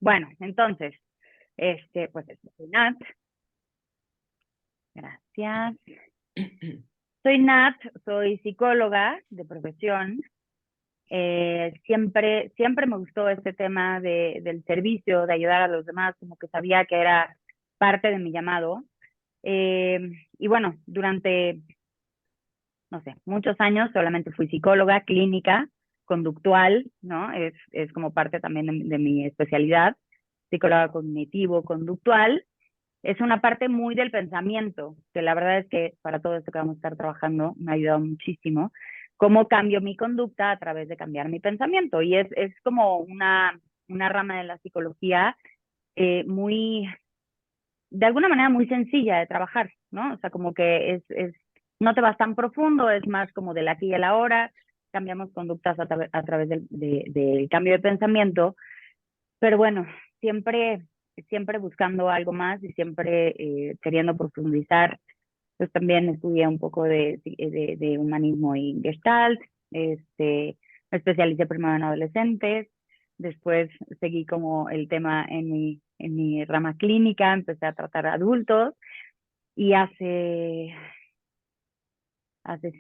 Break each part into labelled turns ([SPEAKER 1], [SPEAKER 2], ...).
[SPEAKER 1] Bueno, entonces, pues soy Nat. Gracias. Soy Nat, soy psicóloga de profesión. Siempre me gustó este tema del servicio, de ayudar a los demás, como que sabía que era parte de mi llamado. Eh, y bueno, durante, no sé, muchos años solamente fui psicóloga clínica, conductual, ¿no? Es como parte también de mi especialidad, psicóloga cognitivo-conductual. Es una parte muy del pensamiento, que la verdad es que para todo esto que vamos a estar trabajando me ha ayudado muchísimo. Cómo cambio mi conducta a través de cambiar mi pensamiento. Y es como una rama de la psicología muy, de alguna manera muy sencilla de trabajar, ¿no? O sea, como que no te vas tan profundo, es más como del aquí y el ahora, cambiamos conductas a través del cambio de pensamiento, pero bueno, siempre buscando algo más y siempre queriendo profundizar. Pues también estudié un poco de humanismo y Gestalt, me especialicé primero en adolescentes, después seguí como el tema en mi rama clínica, empecé a tratar adultos y hace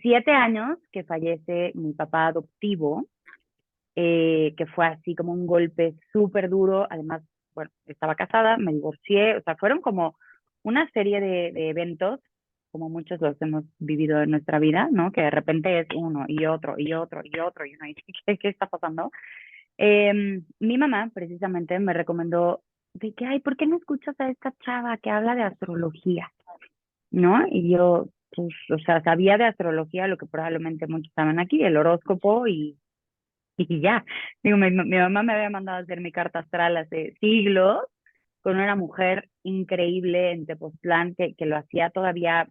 [SPEAKER 1] 7 años que fallece mi papá adoptivo, que fue así como un golpe súper duro. Además, bueno, estaba casada, me divorcié, o sea, fueron como una serie de eventos, como muchos los hemos vivido en nuestra vida, ¿no? Que de repente es uno y otro y otro y otro y uno, y ¿qué está pasando? Mi mamá precisamente me recomendó de que, ay, ¿por qué no escuchas a esta chava que habla de astrología? ¿No? Y yo, pues, o sea, sabía de astrología lo que probablemente muchos saben aquí, el horóscopo y ya. Digo, mi mamá me había mandado a hacer mi carta astral hace siglos con una mujer increíble en Tepoztlán que lo hacía todavía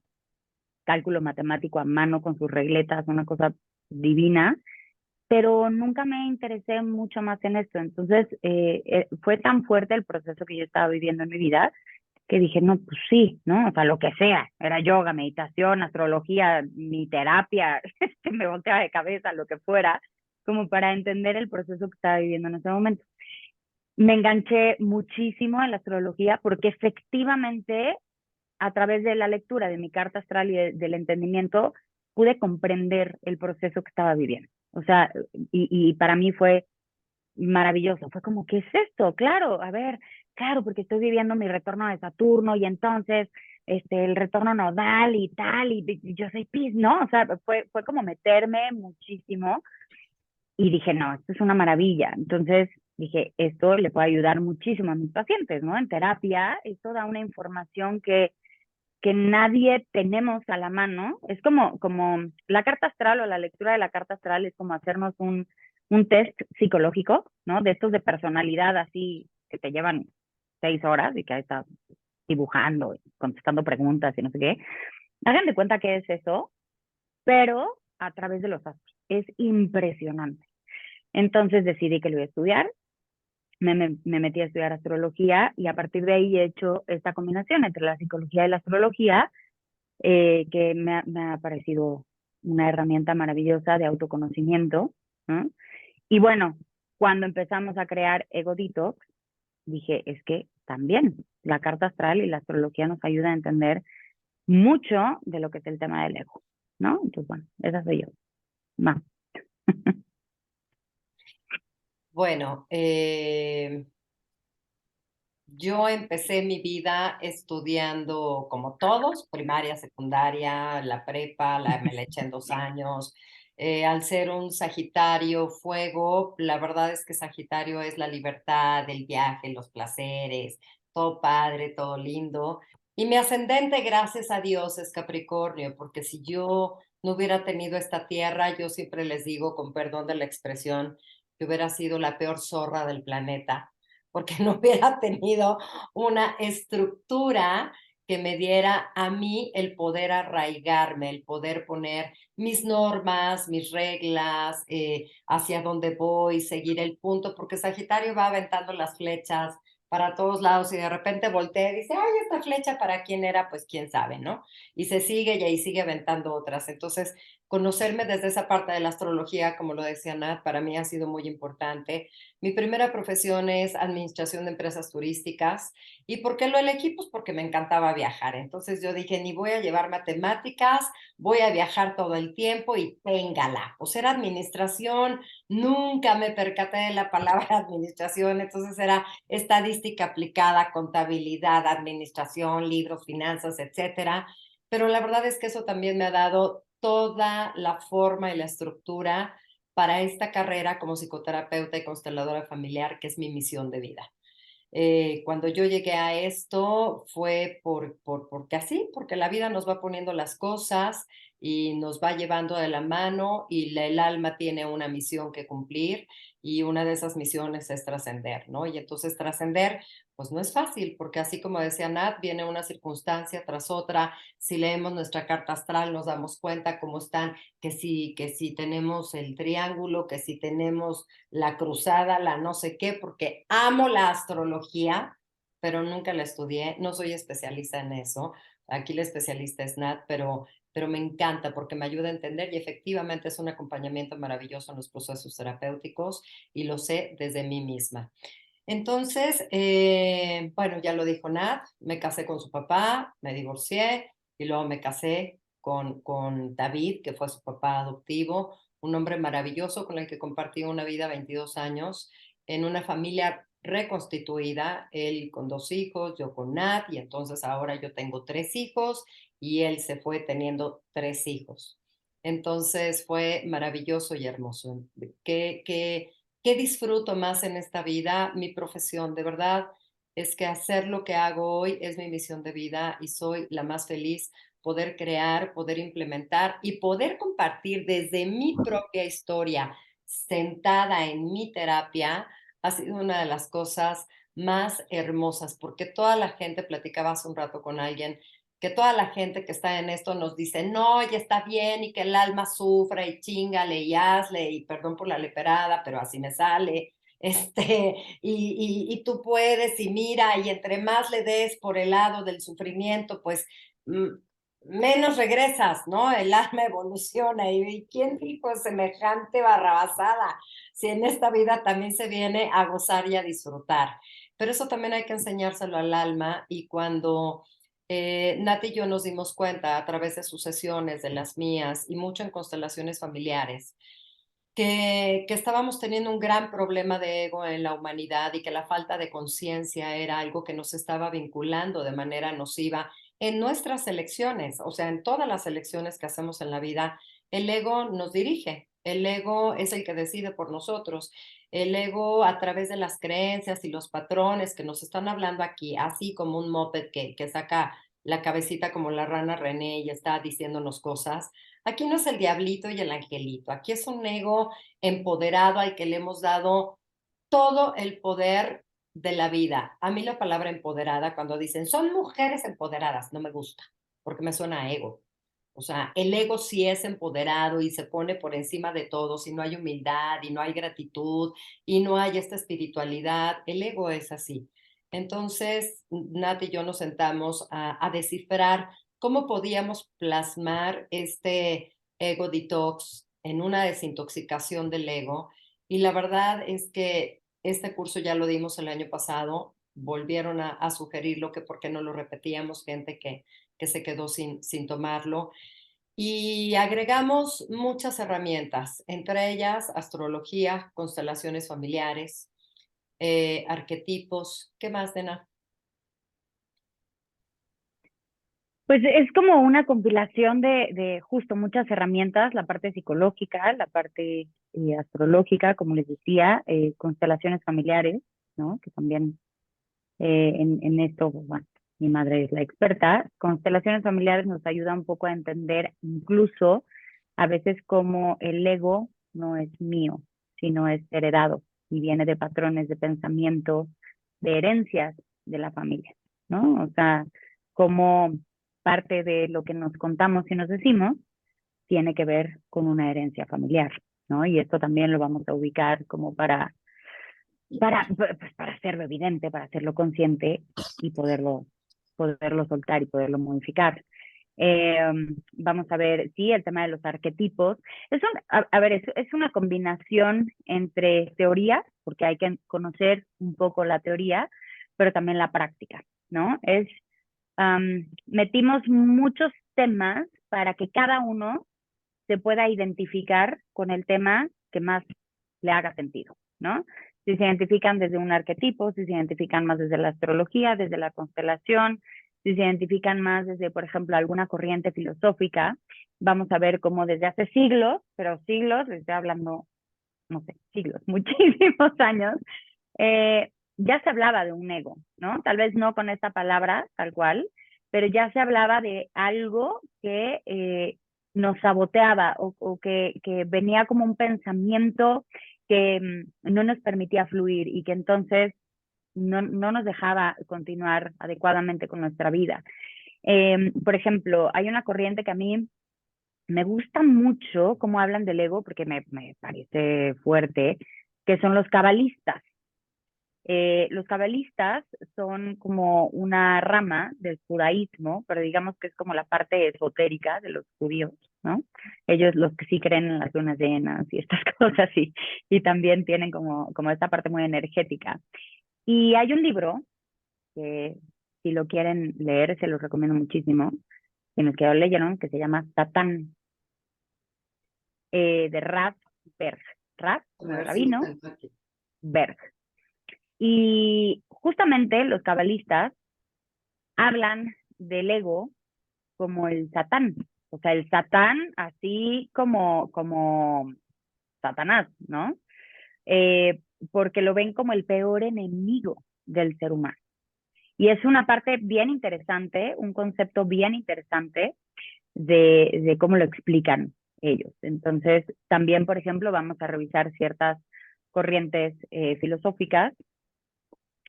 [SPEAKER 1] cálculo matemático a mano con sus regletas, una cosa divina, pero nunca me interesé mucho más en esto. Entonces, fue tan fuerte el proceso que yo estaba viviendo en mi vida que dije, no, pues sí, ¿no? O sea, lo que sea, era yoga, meditación, astrología, mi terapia, me volteaba de cabeza, lo que fuera, como para entender el proceso que estaba viviendo en ese momento. Me enganché muchísimo en la astrología porque efectivamente a través de la lectura de mi carta astral y del entendimiento pude comprender el proceso que estaba viviendo. O sea, y para mí fue maravilloso. Fue como, ¿qué es esto? Claro, a ver, claro, porque estoy viviendo mi retorno de Saturno y entonces el retorno nodal y tal, y yo soy Pis, ¿no? O sea, fue como meterme muchísimo y dije, no, esto es una maravilla. Entonces dije, esto le puede ayudar muchísimo a mis pacientes, ¿no? En terapia, esto da una información que nadie tenemos a la mano. Es como la carta astral o la lectura de la carta astral es como hacernos un test psicológico, ¿no? De estos de personalidad así que te llevan 6 horas y que ahí estás dibujando, contestando preguntas y no sé qué. Hagan de cuenta que es eso, pero a través de los astros. Es impresionante. Entonces decidí que lo iba a estudiar, me metí a estudiar astrología y a partir de ahí he hecho esta combinación entre la psicología y la astrología, que me ha parecido una herramienta maravillosa de autoconocimiento, ¿no? Y bueno, cuando empezamos a crear Ego Detox, dije, es que también la carta astral y la astrología nos ayuda a entender mucho de lo que es el tema del ego, ¿no? Entonces, bueno, esa soy yo. Ma.
[SPEAKER 2] Bueno, yo empecé mi vida estudiando como todos, primaria, secundaria, la prepa, me la eché en 2 años. Al ser un Sagitario fuego, la verdad es que Sagitario es la libertad, el viaje, los placeres, todo padre, todo lindo. Y mi ascendente, gracias a Dios, es Capricornio, porque si yo no hubiera tenido esta tierra, yo siempre les digo, con perdón de la expresión, que hubiera sido la peor zorra del planeta porque no hubiera tenido una estructura que me diera a mí el poder arraigarme, el poder poner mis normas, mis reglas, hacia dónde voy, seguir el punto, porque Sagitario va aventando las flechas para todos lados y de repente voltea y dice, ay, esta flecha para quién era, pues quién sabe, ¿no? Y se sigue y ahí sigue aventando otras. Entonces, conocerme desde esa parte de la astrología, como lo decía Nat, para mí ha sido muy importante. Mi primera profesión es administración de empresas turísticas. ¿Y por qué lo elegí? Pues porque me encantaba viajar. Entonces yo dije, ni voy a llevar matemáticas, voy a viajar todo el tiempo y téngala. Pues era administración, nunca me percaté de la palabra administración, entonces era estadística aplicada, contabilidad, administración, libros, finanzas, etcétera. Pero la verdad es que eso también me ha dado toda la forma y la estructura para esta carrera como psicoterapeuta y consteladora familiar, que es mi misión de vida. Cuando yo llegué a esto fue porque así, porque la vida nos va poniendo las cosas y nos va llevando de la mano y el alma tiene una misión que cumplir y una de esas misiones es trascender, ¿no? Y entonces trascender, pues no es fácil, porque así como decía Nat, viene una circunstancia tras otra. Si leemos nuestra carta astral nos damos cuenta cómo están, que si tenemos el triángulo, que si tenemos la cruzada, la no sé qué, porque amo la astrología, pero nunca la estudié, no soy especialista en eso. Aquí la especialista es Nat, pero me encanta porque me ayuda a entender y efectivamente es un acompañamiento maravilloso en los procesos terapéuticos y lo sé desde mí misma. Entonces, bueno, ya lo dijo Nat, me casé con su papá, me divorcié y luego me casé con David, que fue su papá adoptivo, un hombre maravilloso con el que compartí una vida 22 años en una familia reconstituida, él con 2 hijos, yo con Nat, y entonces ahora yo tengo 3 hijos y él se fue teniendo 3 hijos. Entonces fue maravilloso y hermoso. ¿Qué disfruto más en esta vida? Mi profesión, de verdad, es que hacer lo que hago hoy es mi misión de vida y soy la más feliz. Poder crear, poder implementar y poder compartir desde mi propia historia, sentada en mi terapia, ha sido una de las cosas más hermosas, porque toda la gente, platicaba hace un rato con alguien, que toda la gente que está en esto nos dice, no, ya está bien y que el alma sufra y chingale y hazle y perdón por la leperada, pero así me sale, y tú puedes y mira, y entre más le des por el lado del sufrimiento, pues menos regresas, ¿no? El alma evoluciona. ¿Y quién dijo semejante barrabasada? Si en esta vida también se viene a gozar y a disfrutar. Pero eso también hay que enseñárselo al alma y cuando Nati y yo nos dimos cuenta a través de sus sesiones, de las mías y mucho en constelaciones familiares, que estábamos teniendo un gran problema de ego en la humanidad y que la falta de conciencia era algo que nos estaba vinculando de manera nociva en nuestras elecciones, o sea, en todas las elecciones que hacemos en la vida, el ego nos dirige, el ego es el que decide por nosotros, el ego a través de las creencias y los patrones que nos están hablando aquí, así como un moped que saca la cabecita como la rana René y está diciéndonos cosas. Aquí no es el diablito y el angelito, aquí es un ego empoderado al que le hemos dado todo el poder de la vida. A mí la palabra empoderada, cuando dicen son mujeres empoderadas, no me gusta, porque me suena a ego. O sea, el ego sí es empoderado y se pone por encima de todo, si no hay humildad y no hay gratitud y no hay esta espiritualidad, el ego es así. Entonces, Nat y yo nos sentamos a descifrar cómo podíamos plasmar este ego detox en una desintoxicación del ego. Y la verdad es que este curso ya lo dimos el año pasado, volvieron a sugerirlo, que por qué no lo repetíamos, gente que se quedó sin tomarlo. Y agregamos muchas herramientas, entre ellas astrología, constelaciones familiares, arquetipos. ¿Qué más, Dena?
[SPEAKER 1] Pues es como una compilación de justo muchas herramientas, la parte psicológica, la parte astrológica, como les decía, constelaciones familiares, ¿no? Que también en esto, pues, bueno, mi madre es la experta. Constelaciones familiares nos ayuda un poco a entender incluso a veces como el ego no es mío, sino es heredado y viene de patrones de pensamiento, de herencias de la familia, ¿no? O sea, como parte de lo que nos contamos y nos decimos tiene que ver con una herencia familiar, ¿no? Y esto también lo vamos a ubicar como para hacerlo evidente, para hacerlo consciente y poderlo soltar y poderlo modificar. Vamos a ver, sí, el tema de los arquetipos. A ver, es una combinación entre teoría, porque hay que conocer un poco la teoría, pero también la práctica, ¿no? Metimos muchos temas para que cada uno se pueda identificar con el tema que más le haga sentido, ¿no? Si se identifican desde un arquetipo, si se identifican más desde la astrología, desde la constelación, si se identifican más desde, por ejemplo, alguna corriente filosófica, vamos a ver cómo desde hace siglos, pero siglos, les estoy hablando, no sé, siglos, muchísimos años, ya se hablaba de un ego, ¿no? Tal vez no con esta palabra tal cual, pero ya se hablaba de algo que nos saboteaba o que venía como un pensamiento que no nos permitía fluir y que entonces no nos dejaba continuar adecuadamente con nuestra vida. Por ejemplo, hay una corriente que a mí me gusta mucho cómo hablan del ego porque me parece fuerte, que son los cabalistas. Los cabalistas son como una rama del judaísmo, pero digamos que es como la parte esotérica de los judíos, ¿no? Ellos los que sí creen en las lunas llenas y estas cosas, y también tienen como esta parte muy energética. Y hay un libro que si lo quieren leer, se los recomiendo muchísimo, quienes que lo leyeron, que se llama Satán, de Rav Berg. Rav, como el
[SPEAKER 2] Sí,
[SPEAKER 1] rabino, Berg. Y justamente los cabalistas hablan del ego como el Satán. O sea, el Satán así como Satanás, ¿no? Eh, Porque lo ven como el peor enemigo del ser humano. Y es una parte bien interesante, un concepto bien interesante de cómo lo explican ellos. Entonces, también, por ejemplo, vamos a revisar ciertas corrientes filosóficas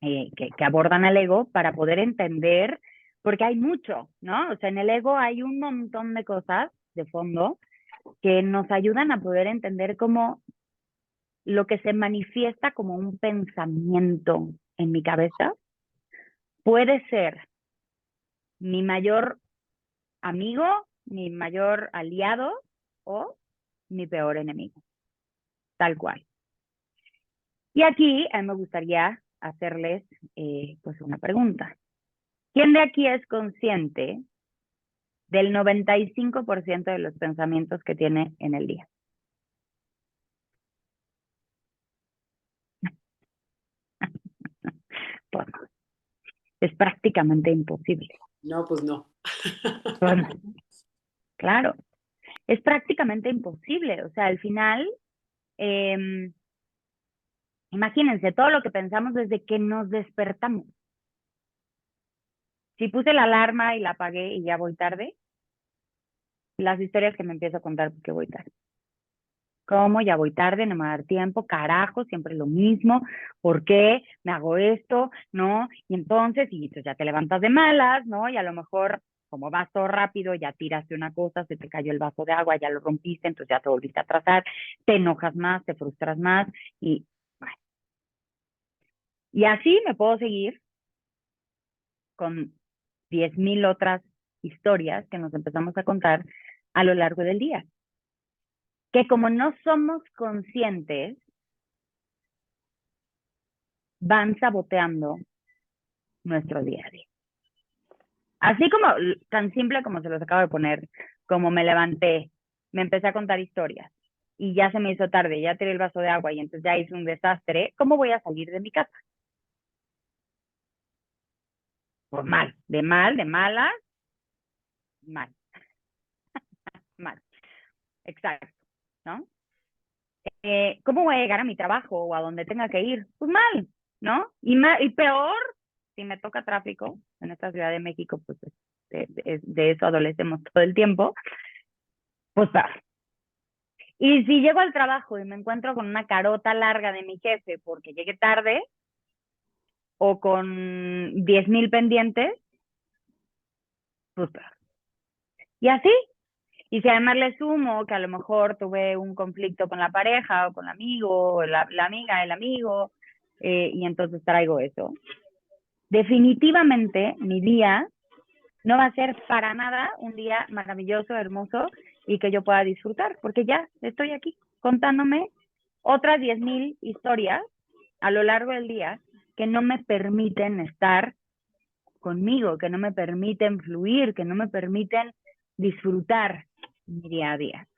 [SPEAKER 1] que abordan al ego para poder entender, porque hay mucho, ¿no? O sea, en el ego hay un montón de cosas de fondo que nos ayudan a poder entender cómo lo que se manifiesta como un pensamiento en mi cabeza puede ser mi mayor amigo, mi mayor aliado o mi peor enemigo, tal cual. Y aquí a mí me gustaría hacerles pues una pregunta. ¿Quién de aquí es consciente del 95% de los pensamientos que tiene en el día? Bueno, es prácticamente imposible.
[SPEAKER 3] No, pues no.
[SPEAKER 1] Bueno, claro, es prácticamente imposible. O sea, al final, eh, imagínense todo lo que pensamos desde que nos despertamos. Si puse la alarma y la apagué y ya voy tarde, las historias que me empiezo a contar porque voy tarde. ¿Cómo? Ya voy tarde, no me va a dar tiempo, carajo, siempre lo mismo, ¿por qué me hago esto? ¿No? Y entonces, y pues ya te levantas de malas, ¿no? Y a lo mejor, como vas todo rápido, ya tiraste una cosa, se te cayó el vaso de agua, ya lo rompiste, entonces ya te volviste a atrasar, te enojas más, te frustras más, y bueno. Y así me puedo seguir con 10,000 otras historias que nos empezamos a contar a lo largo del día. Que como no somos conscientes, van saboteando nuestro día a día. Así como tan simple como se los acabo de poner, como me levanté, me empecé a contar historias y ya se me hizo tarde, ya tiré el vaso de agua y entonces ya hice un desastre, ¿cómo voy a salir de mi casa? Pues mal, de malas, mal, mal, exacto, ¿no? ¿Cómo voy a llegar a mi trabajo o a donde tenga que ir? Pues mal, ¿no? Y peor, si me toca tráfico, en esta Ciudad de México, pues de eso adolecemos todo el tiempo, pues peor. Y si llego al trabajo y me encuentro con una carota larga de mi jefe porque llegué tarde o con 10,000 pendientes, pues peor. Y así. Y si además le sumo que a lo mejor tuve un conflicto con la pareja o con el amigo, o la amiga, el amigo, y entonces traigo eso. Definitivamente mi día no va a ser para nada un día maravilloso, hermoso y que yo pueda disfrutar, porque ya estoy aquí contándome otras 10,000 historias a lo largo del día que no me permiten estar conmigo, que no me permiten fluir, que no me permiten disfrutar mi día a día.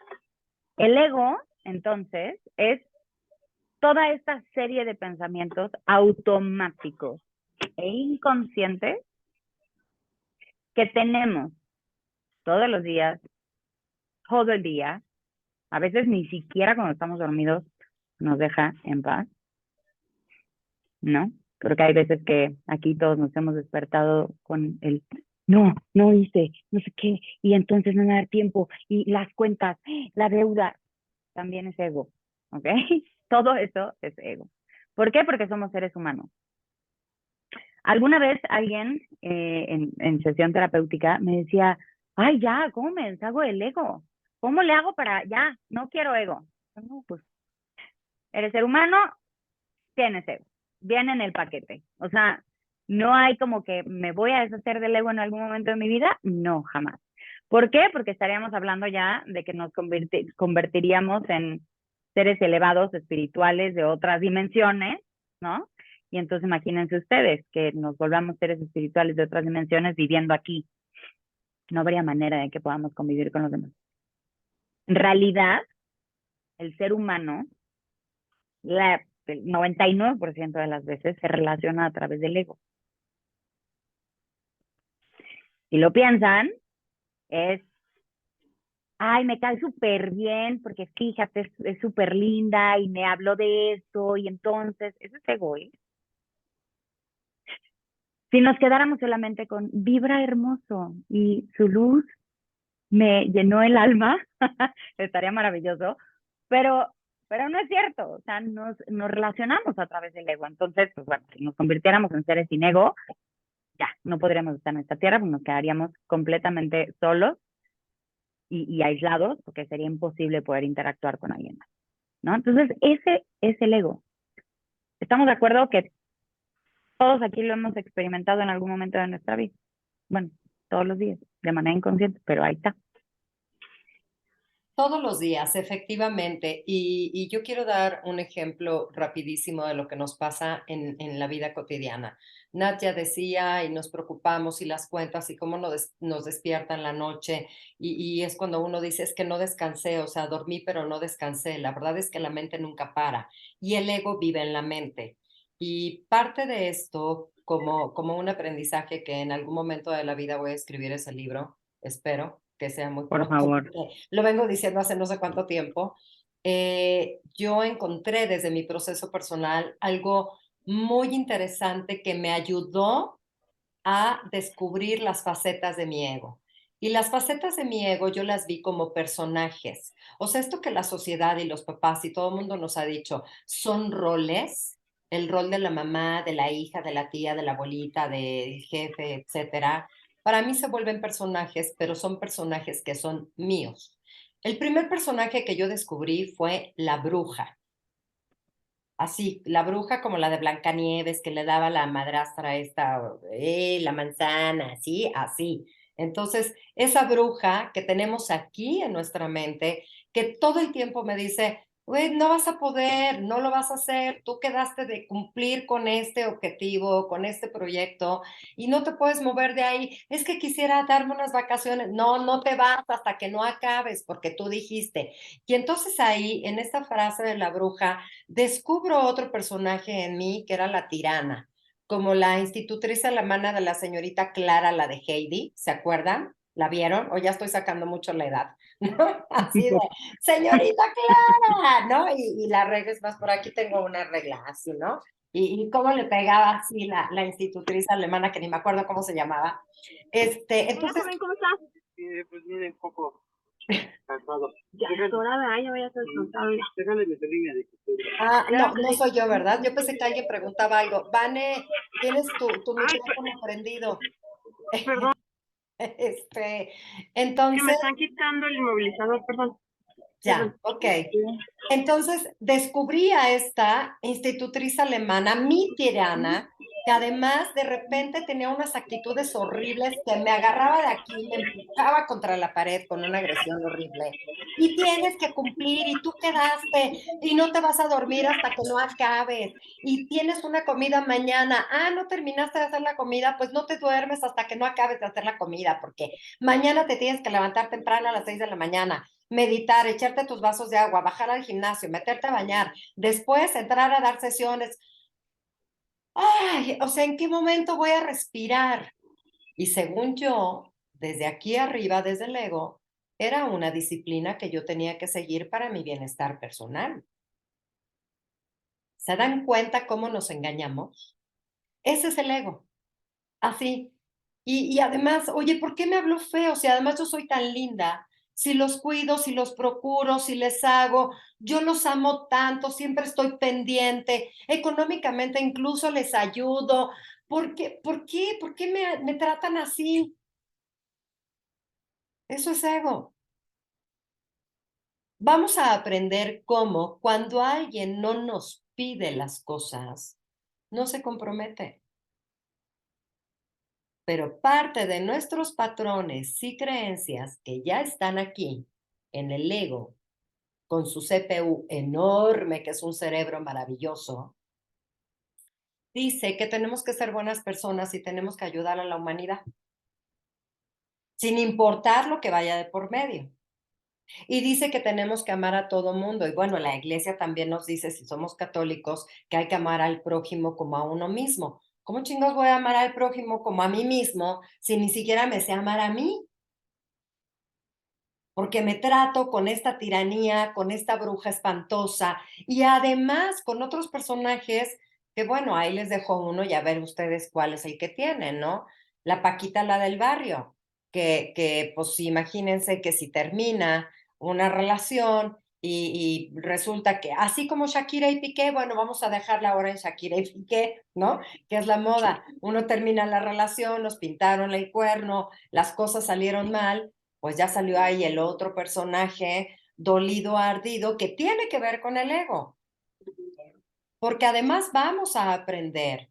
[SPEAKER 1] El ego, entonces, es toda esta serie de pensamientos automáticos e inconscientes que tenemos todos los días, todo el día, a veces ni siquiera cuando estamos dormidos nos deja en paz, ¿no? Creo que hay veces que aquí todos nos hemos despertado con el, no, no hice, no sé qué, y entonces no me da tiempo, y las cuentas, la deuda, también es ego, ¿ok? Todo eso es ego. ¿Por qué? Porque somos seres humanos. Alguna vez alguien en sesión terapéutica me decía, ay, ya, ¿cómo me deshago del ego? ¿Cómo le hago para, ya, no quiero ego? No, pues, eres ser humano, tienes ego, viene en el paquete. O sea, no hay como que me voy a deshacer del ego en algún momento de mi vida, no, jamás. ¿Por qué? Porque estaríamos hablando ya de que nos convertiríamos en seres elevados, espirituales de otras dimensiones, ¿no? Y entonces imagínense ustedes que nos volvamos seres espirituales de otras dimensiones viviendo aquí. No habría manera de que podamos convivir con los demás. En realidad, el ser humano, el 99% de las veces se relaciona a través del ego. Si lo piensan, es, ay, me cae súper bien porque fíjate, es súper linda y me habló de esto y entonces, eso es ego, ¿eh? Si nos quedáramos solamente con vibra hermoso y su luz me llenó el alma, estaría maravilloso, pero, pero no es cierto, o sea, nos relacionamos a través del ego. Entonces, pues bueno, si nos convirtiéramos en seres sin ego, ya, no podríamos estar en esta tierra, pues nos quedaríamos completamente solos y aislados, porque sería imposible poder interactuar con alguien más, ¿no? Entonces, ese es el ego. Estamos de acuerdo que todos aquí lo hemos experimentado en algún momento de nuestra vida. Bueno, todos los días, de manera inconsciente, pero ahí está.
[SPEAKER 2] Todos los días, efectivamente. Y yo quiero dar un ejemplo rapidísimo de lo que nos pasa en la vida cotidiana. Nadia decía y nos preocupamos y las cuentas y cómo nos despiertan la noche y es cuando uno dice es que no descansé, o sea, dormí pero no descansé. La verdad es que la mente nunca para y el ego vive en la mente. Y parte de esto, como un aprendizaje que en algún momento de la vida voy a escribir ese libro, espero que sea muy
[SPEAKER 1] Por
[SPEAKER 2] pronto,
[SPEAKER 1] favor.
[SPEAKER 2] porque lo vengo diciendo hace no sé cuánto tiempo. Yo encontré desde mi proceso personal algo muy interesante que me ayudó a descubrir las facetas de mi ego. Y las facetas de mi ego yo las vi como personajes. O sea, esto que la sociedad y los papás y todo el mundo nos ha dicho son roles, el rol de la mamá, de la hija, de la tía, de la abuelita, del jefe, etcétera. Para mí se vuelven personajes, pero son personajes que son míos. El primer personaje que yo descubrí fue la bruja. Así, la bruja como la de Blancanieves, que le daba la madrastra esta, la manzana, así, así. Entonces, esa bruja que tenemos aquí en nuestra mente, que todo el tiempo me dice, güey, no vas a poder, no lo vas a hacer, tú quedaste de cumplir con este objetivo, con este proyecto, y no te puedes mover de ahí. Es que quisiera darme unas vacaciones. No, no te vas hasta que no acabes, porque tú dijiste. Y entonces ahí, en esta frase de la bruja, descubro otro personaje en mí que era la tirana, como la institutriz alemana de la señorita Clara, la de Heidi, ¿se acuerdan? ¿La vieron? O ya estoy sacando mucho la edad, ¿no? Así de, señorita Clara, ¿no? Y la regla es más, por aquí tengo una regla así, ¿no? Y cómo le pegaba así la institutriz alemana, que ni me acuerdo cómo se llamaba.
[SPEAKER 3] Hola,
[SPEAKER 2] Entonces,
[SPEAKER 3] joven, ¿cómo estás? Pues mire, un poco cansado. Ya es hora, ¿verdad? Ya voy a ser responsable. Déjale meter línea de costura.
[SPEAKER 2] no,
[SPEAKER 3] Ya,
[SPEAKER 2] no
[SPEAKER 3] pues,
[SPEAKER 2] soy yo, ¿verdad? Yo pensé que alguien preguntaba algo. Vane, tienes tu
[SPEAKER 3] ay,
[SPEAKER 2] micrófono prendido.
[SPEAKER 3] perdón,
[SPEAKER 2] Este,
[SPEAKER 3] que me
[SPEAKER 2] entonces,
[SPEAKER 3] están quitando el inmovilizador, perdón.
[SPEAKER 2] ya,
[SPEAKER 3] Perdón.
[SPEAKER 2] ok. Entonces, descubrí a esta institutriz alemana, mi tirana, que además de repente tenía unas actitudes horribles, que me agarraba de aquí, me empujaba contra la pared con una agresión horrible. Y tienes que cumplir, y tú quedaste, y no te vas a dormir hasta que no acabes, y tienes una comida mañana, no terminaste de hacer la comida, pues no te duermes hasta que no acabes de hacer la comida, porque mañana te tienes que levantar temprano a las 6 de la mañana, meditar, echarte tus vasos de agua, bajar al gimnasio, meterte a bañar, después entrar a dar sesiones. Ay, o sea, ¿en qué momento voy a respirar? Y según yo, desde aquí arriba, desde el ego, era una disciplina que yo tenía que seguir para mi bienestar personal. ¿Se dan cuenta cómo nos engañamos? Ese es el ego. Así. Y además, oye, ¿por qué me habló feo? Si además yo soy tan linda, si los cuido, si los procuro, si les hago, yo los amo tanto, siempre estoy pendiente, económicamente incluso les ayudo. ¿Por qué me tratan así? Eso es ego. Vamos a aprender cómo cuando alguien no nos pide las cosas, no se compromete. Pero parte de nuestros patrones y creencias que ya están aquí en el ego, con su CPU enorme, que es un cerebro maravilloso, dice que tenemos que ser buenas personas y tenemos que ayudar a la humanidad, sin importar lo que vaya de por medio. Y dice que tenemos que amar a todo mundo. Y bueno, la iglesia también nos dice, si somos católicos, que hay que amar al prójimo como a uno mismo. ¿Cómo chingos voy a amar al prójimo como a mí mismo si ni siquiera me sé amar a mí? Porque me trato con esta tiranía, con esta bruja espantosa y además con otros personajes que, bueno, ahí les dejo uno y a ver ustedes cuál es el que tienen, ¿no? La Paquita, la del barrio, que pues imagínense que si termina una relación y resulta que así como Shakira y Piqué, bueno, vamos a dejarla ahora en Shakira y Piqué, ¿no? Que es la moda. Uno termina la relación, nos pintaron el cuerno, las cosas salieron mal, pues ya salió ahí el otro personaje dolido, ardido, que tiene que ver con el ego. Porque además vamos a aprender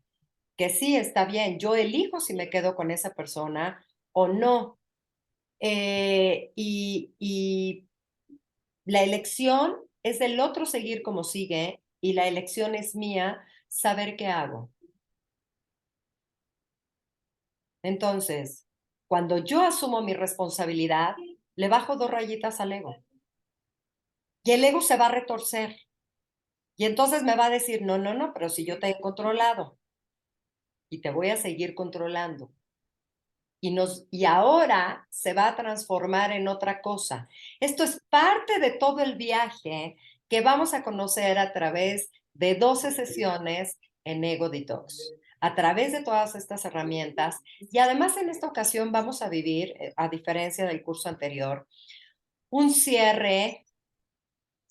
[SPEAKER 2] que sí, está bien, yo elijo si me quedo con esa persona o no. Y la elección es del otro seguir como sigue y la elección es mía saber qué hago. Entonces, cuando yo asumo mi responsabilidad, le bajo 2 rayitas al ego. Y el ego se va a retorcer. Y entonces me va a decir, no, no, no, pero si yo te he controlado y te voy a seguir controlando. Y ahora se va a transformar en otra cosa. Esto es parte de todo el viaje que vamos a conocer a través de 12 sesiones en Ego Detox, a través de todas estas herramientas. Y además en esta ocasión vamos a vivir, a diferencia del curso anterior, un cierre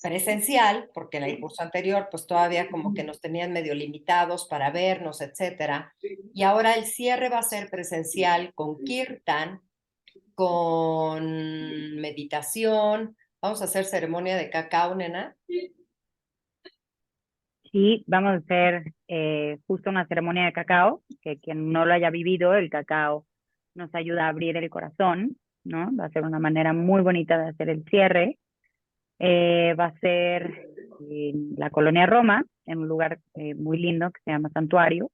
[SPEAKER 2] presencial, porque en el curso anterior pues todavía como que nos tenían medio limitados para vernos, etcétera. Y ahora el cierre va a ser presencial con kirtan, con meditación. Vamos a hacer ceremonia de cacao, nena.
[SPEAKER 1] Sí, vamos a hacer justo una ceremonia de cacao, que quien no lo haya vivido, el cacao nos ayuda a abrir el corazón, ¿no? Va a ser una manera muy bonita de hacer el cierre. Va a ser en la colonia Roma, en un lugar muy lindo que se llama Santuario.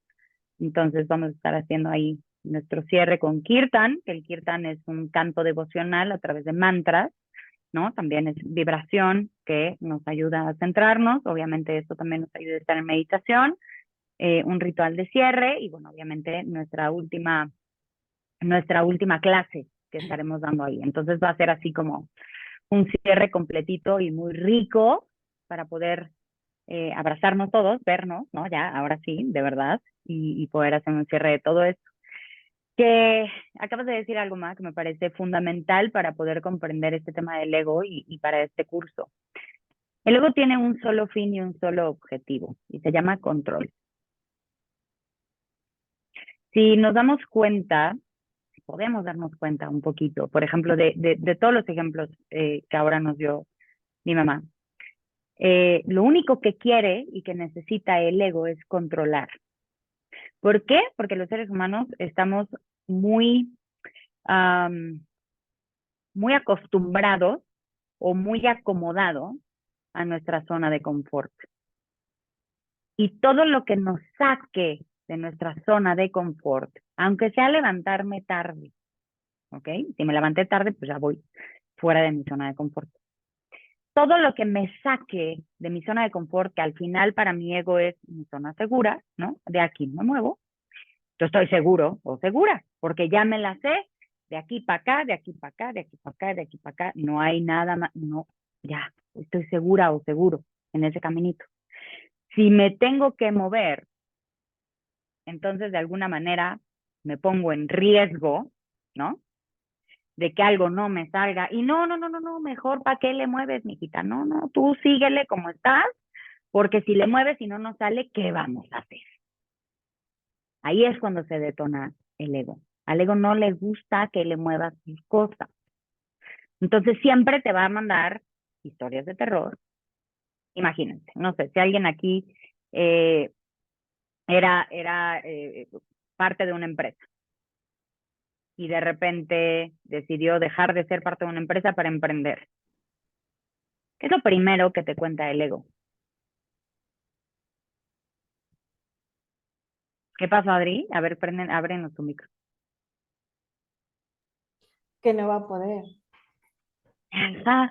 [SPEAKER 1] Entonces vamos a estar haciendo ahí nuestro cierre con Kirtan, que el Kirtan es un canto devocional a través de mantras, ¿no? También es vibración que nos ayuda a centrarnos. Obviamente esto también nos ayuda a estar en meditación. Un ritual de cierre y, bueno, obviamente nuestra última clase que estaremos dando ahí. Entonces va a ser así como un cierre completito y muy rico para poder abrazarnos todos, vernos, ¿no? Ya, ahora sí, de verdad, y poder hacer un cierre de todo esto. Que acabas de decir algo más que me parece fundamental para poder comprender este tema del ego y para este curso. El ego tiene un solo fin y un solo objetivo, y se llama control. Si nos damos cuenta, si podemos darnos cuenta un poquito, por ejemplo, de todos los ejemplos que ahora nos dio mi mamá, lo único que quiere y que necesita el ego es controlar. ¿Por qué? Porque los seres humanos estamos muy, muy acostumbrados o muy acomodados a nuestra zona de confort. Y todo lo que nos saque de nuestra zona de confort, aunque sea levantarme tarde, ¿ok? Si me levanté tarde, pues ya voy fuera de mi zona de confort. Todo lo que me saque de mi zona de confort, que al final para mi ego es mi zona segura, ¿no? De aquí no me muevo, yo estoy seguro o segura, porque ya me la sé, de aquí para acá, de aquí para acá, de aquí para acá, de aquí para acá, no hay nada más, no, ya, estoy segura o seguro en ese caminito. Si me tengo que mover, entonces de alguna manera me pongo en riesgo, ¿no? De que algo no me salga. Y no, mejor ¿para qué le mueves, mijita? No, tú síguele como estás, porque si le mueves y no nos sale, ¿qué vamos a hacer? Ahí es cuando se detona el ego. Al ego no le gusta que le muevas sus cosas. Entonces siempre te va a mandar historias de terror. Imagínense, no sé, si alguien aquí eh, era parte de una empresa y de repente decidió dejar de ser parte de una empresa para emprender. ¿Qué es lo primero que te cuenta el ego? ¿Qué pasó, Adri? A ver, ábrenos tu micro.
[SPEAKER 4] Que no va a poder.
[SPEAKER 1] Ajá,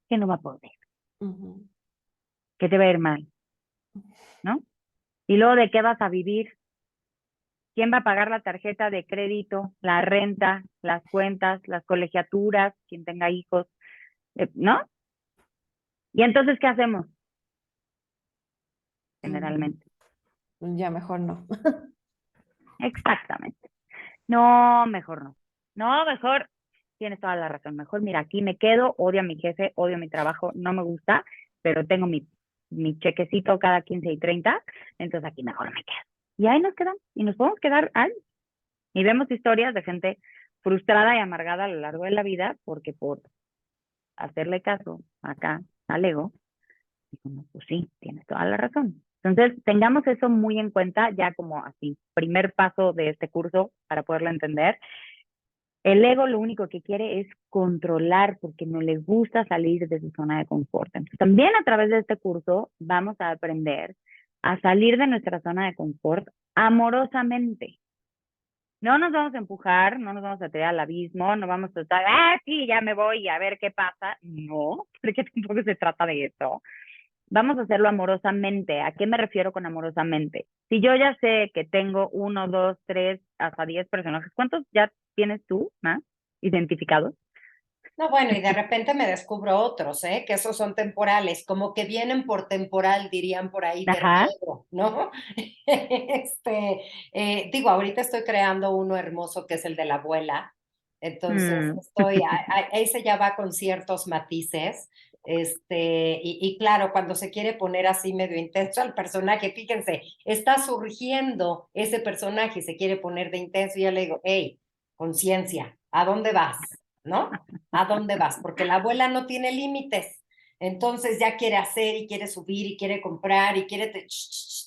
[SPEAKER 1] que no va a poder,
[SPEAKER 4] Ujú.
[SPEAKER 1] que te va a ir mal, ¿no? Y luego, ¿de qué vas a vivir? ¿Quién va a pagar la tarjeta de crédito, la renta, las cuentas, las colegiaturas, quien tenga hijos, ¿no? Y entonces, ¿qué hacemos? Generalmente.
[SPEAKER 4] Ya mejor no.
[SPEAKER 1] Exactamente. No, mejor no. No, mejor, tienes toda la razón. Mejor, mira, aquí me quedo, odio a mi jefe, odio mi trabajo, no me gusta, pero tengo mi chequecito cada 15 y 30, entonces aquí mejor me quedo. Y ahí nos quedamos, y nos podemos quedar ahí. Y vemos historias de gente frustrada y amargada a lo largo de la vida, porque por hacerle caso acá al ego, dijo, no, pues sí, tienes toda la razón. Entonces, tengamos eso muy en cuenta ya como así, primer paso de este curso para poderlo entender. El ego lo único que quiere es controlar porque no le gusta salir de su zona de confort. Entonces, también a través de este curso vamos a aprender a salir de nuestra zona de confort amorosamente. No nos vamos a empujar, no nos vamos a tirar al abismo, no vamos a estar, sí, ya me voy a ver qué pasa. No, porque tampoco se trata de eso. Vamos a hacerlo amorosamente. ¿A qué me refiero con amorosamente? Si yo ya sé que tengo 1, 2, 3, hasta 10 personajes, ¿cuántos ya tienes tú más identificados?
[SPEAKER 2] No, bueno, y de repente me descubro otros, ¿eh? Que esos son temporales, como que vienen por temporal, dirían por ahí, de
[SPEAKER 1] Ajá.
[SPEAKER 2] riego, ¿no? Digo, ahorita estoy creando uno hermoso que es el de la abuela, entonces ese ya va con ciertos matices, y claro, cuando se quiere poner así medio intenso al personaje, fíjense, está surgiendo ese personaje y se quiere poner de intenso, y ya le digo, hey, conciencia, ¿a dónde vas? ¿No? ¿A dónde vas? Porque la abuela no tiene límites. Entonces ya quiere hacer y quiere subir y quiere comprar y quiere...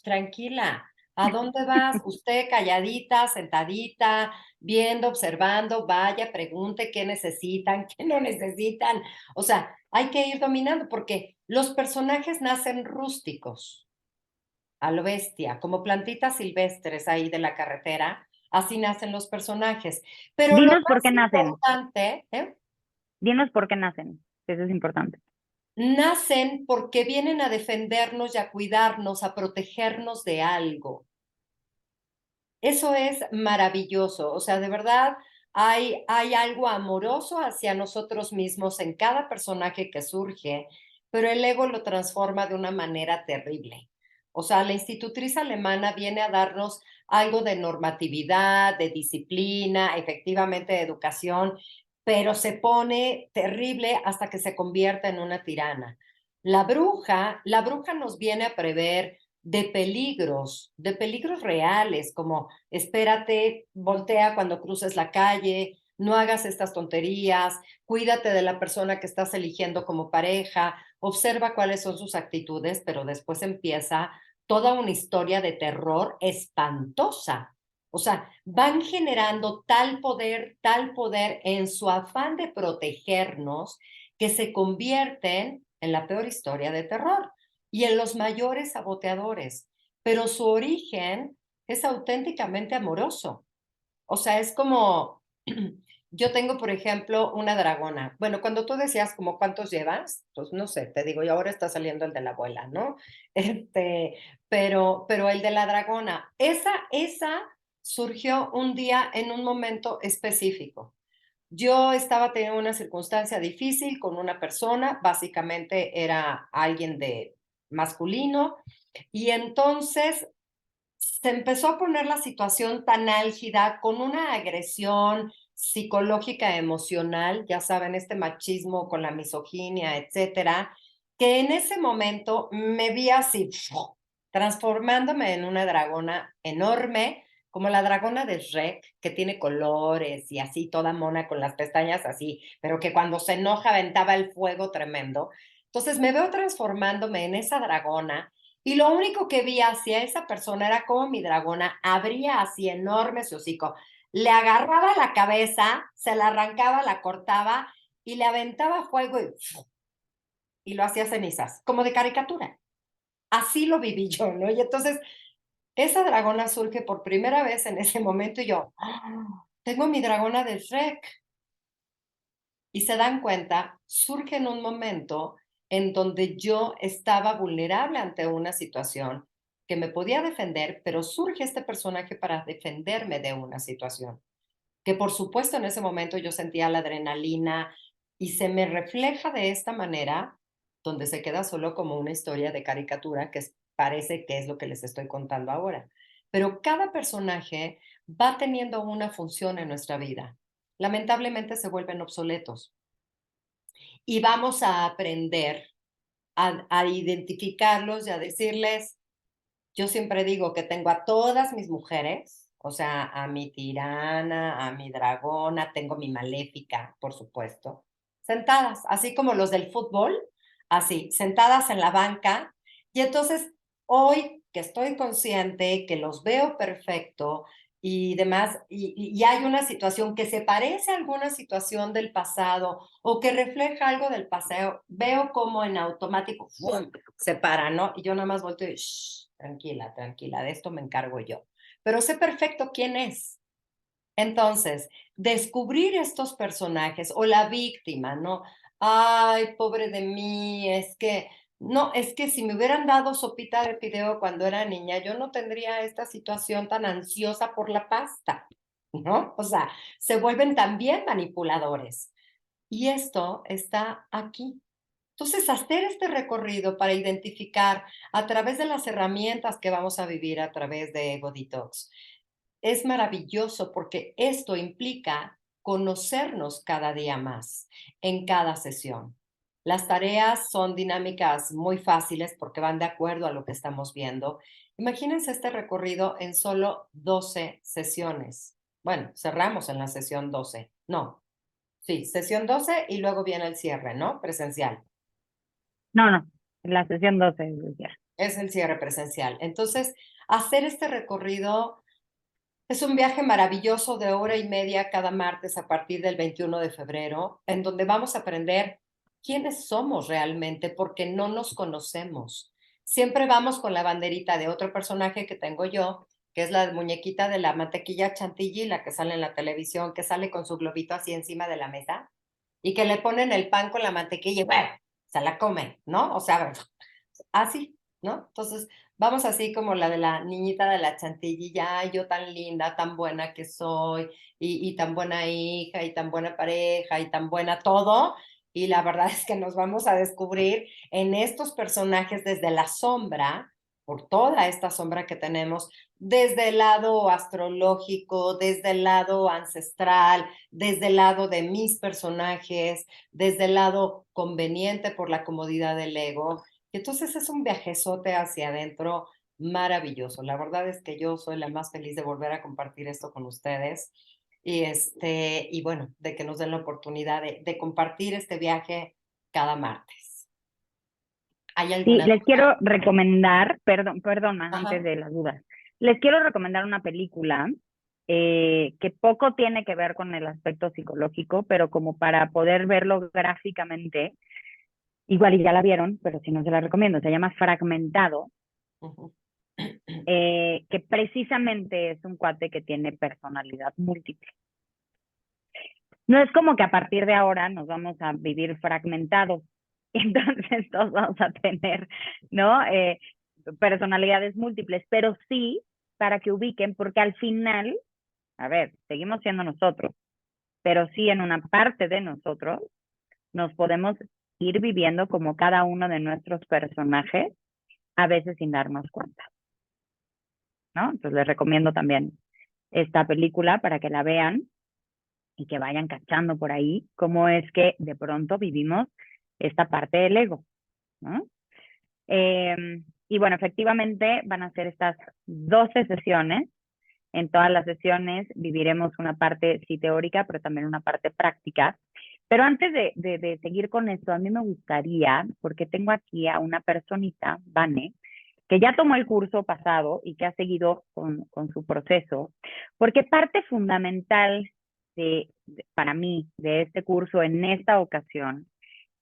[SPEAKER 2] tranquila. ¿A dónde vas? Usted calladita, sentadita, viendo, observando, vaya, pregunte qué necesitan, qué no necesitan. O sea, hay que ir dominando porque los personajes nacen rústicos, a lo bestia, como plantitas silvestres ahí de la carretera. Así nacen los personajes. Pero lo
[SPEAKER 1] Dinos por qué
[SPEAKER 2] más
[SPEAKER 1] nacen.
[SPEAKER 2] importante,
[SPEAKER 1] Dinos por qué nacen. Eso es importante.
[SPEAKER 2] nacen porque vienen a defendernos y a cuidarnos, a protegernos de algo. Eso es maravilloso. O sea, de verdad, hay algo amoroso hacia nosotros mismos en cada personaje que surge, pero el ego lo transforma de una manera terrible. O sea, la institutriz alemana viene a darnos algo de normatividad, de disciplina, efectivamente de educación, pero se pone terrible hasta que se convierte en una tirana. La bruja nos viene a prever de peligros reales, como espérate, voltea cuando cruces la calle, no hagas estas tonterías, cuídate de la persona que estás eligiendo como pareja, observa cuáles son sus actitudes, pero después empieza toda una historia de terror espantosa. O sea, van generando tal poder en su afán de protegernos que se convierten en la peor historia de terror y en los mayores saboteadores. Pero su origen es auténticamente amoroso. O sea, es como, yo tengo, por ejemplo, una dragona. Bueno, cuando tú decías como cuántos llevas, pues no sé, te digo, y ahora está saliendo el de la abuela, ¿no? Pero el de la dragona, esa surgió un día en un momento específico. Yo estaba teniendo una circunstancia difícil con una persona, básicamente era alguien de masculino, y entonces se empezó a poner la situación tan álgida con una agresión psicológica, emocional, ya saben, este machismo con la misoginia, etcétera, que en ese momento me vi así, transformándome en una dragona enorme, como la dragona de Shrek, que tiene colores y así toda mona con las pestañas así, pero que cuando se enoja aventaba el fuego tremendo. Entonces me veo transformándome en esa dragona y lo único que vi hacia esa persona era como mi dragona abría así enorme su hocico, le agarraba la cabeza, se la arrancaba, la cortaba y le aventaba fuego y lo hacía cenizas, como de caricatura. Así lo viví yo, ¿no? Y entonces esa dragona surge por primera vez en ese momento y yo, ¡oh! Tengo mi dragona de Shrek. Y se dan cuenta, surge en un momento en donde yo estaba vulnerable ante una situación que me podía defender, pero surge este personaje para defenderme de una situación, que por supuesto en ese momento yo sentía la adrenalina y se me refleja de esta manera, donde se queda solo como una historia de caricatura parece que es lo que les estoy contando ahora. Pero cada personaje va teniendo una función en nuestra vida. Lamentablemente se vuelven obsoletos y vamos a aprender a identificarlos y a decirles, yo siempre digo que tengo a todas mis mujeres, o sea, a mi tirana, a mi dragona, tengo mi maléfica, por supuesto, sentadas, así como los del fútbol, así, sentadas en la banca. Y entonces, hoy que estoy consciente, que los veo perfecto y demás, y hay una situación que se parece a alguna situación del pasado o que refleja algo del pasado, veo como en automático ¡fum! Se para, ¿no? Y yo nada más volteo y shh, tranquila, tranquila, de esto me encargo yo. Pero sé perfecto quién es. Entonces, descubrir estos personajes o la víctima, ¿no? Ay, pobre de mí, no, es que si me hubieran dado sopita de fideo cuando era niña, yo no tendría esta situación tan ansiosa por la pasta, ¿no? O sea, se vuelven también manipuladores. Y esto está aquí. Entonces, hacer este recorrido para identificar a través de las herramientas que vamos a vivir a través de Ego Detox es maravilloso porque esto implica conocernos cada día más en cada sesión. Las tareas son dinámicas muy fáciles porque van de acuerdo a lo que estamos viendo. Imagínense este recorrido en solo 12 sesiones. Bueno, cerramos en la sesión 12. No, sí, sesión 12 y luego viene el cierre, ¿no? Presencial.
[SPEAKER 1] No, la sesión 12 ya.
[SPEAKER 2] Es el cierre presencial. Entonces, hacer este recorrido es un viaje maravilloso de hora y media cada martes a partir del 21 de febrero, en donde vamos a aprender quiénes somos realmente porque no nos conocemos. Siempre vamos con la banderita de otro personaje que tengo yo, que es la muñequita de la mantequilla chantilly, la que sale en la televisión, que sale con su globito así encima de la mesa y que le ponen el pan con la mantequilla y bueno, se la comen, ¿no? O sea, así, ¿no? Entonces, vamos así como la de la niñita de la chantillilla, ay, yo tan linda, tan buena que soy, y tan buena hija, y tan buena pareja, y tan buena todo. Y la verdad es que nos vamos a descubrir en estos personajes desde la sombra, por toda esta sombra que tenemos, desde el lado astrológico, desde el lado ancestral, desde el lado de mis personajes, desde el lado conveniente por la comodidad del ego. Y entonces es un viajezote hacia adentro maravilloso. La verdad es que yo soy la más feliz de volver a compartir esto con ustedes y bueno, de que nos den la oportunidad de compartir este viaje cada martes. ¿Hay
[SPEAKER 1] Sí,
[SPEAKER 2] alguna
[SPEAKER 1] les
[SPEAKER 2] duda?
[SPEAKER 1] quiero recomendar, perdona, antes
[SPEAKER 2] Ajá.
[SPEAKER 1] de las dudas, les quiero recomendar una película que poco tiene que ver con el aspecto psicológico, pero como para poder verlo gráficamente, igual y ya la vieron, pero si no se la recomiendo, se llama Fragmentado,
[SPEAKER 2] Ujú.
[SPEAKER 1] que precisamente es un cuate que tiene personalidad múltiple. No es como que a partir de ahora nos vamos a vivir fragmentados, entonces todos vamos a tener, ¿no? Personalidades múltiples, pero sí para que ubiquen, porque al final, a ver, seguimos siendo nosotros, pero sí en una parte de nosotros nos podemos ir viviendo como cada uno de nuestros personajes, a veces sin darnos cuenta, ¿no? Entonces les recomiendo también esta película para que la vean y que vayan cachando por ahí cómo es que de pronto vivimos esta parte del ego, ¿no? Y bueno, efectivamente van a ser estas 12 sesiones. En todas las sesiones viviremos una parte sí teórica, pero también una parte práctica. Pero antes de seguir con esto, a mí me gustaría, porque tengo aquí a una personita, Vane, que ya tomó el curso pasado y que ha seguido con su proceso, porque parte fundamental para mí de este curso en esta ocasión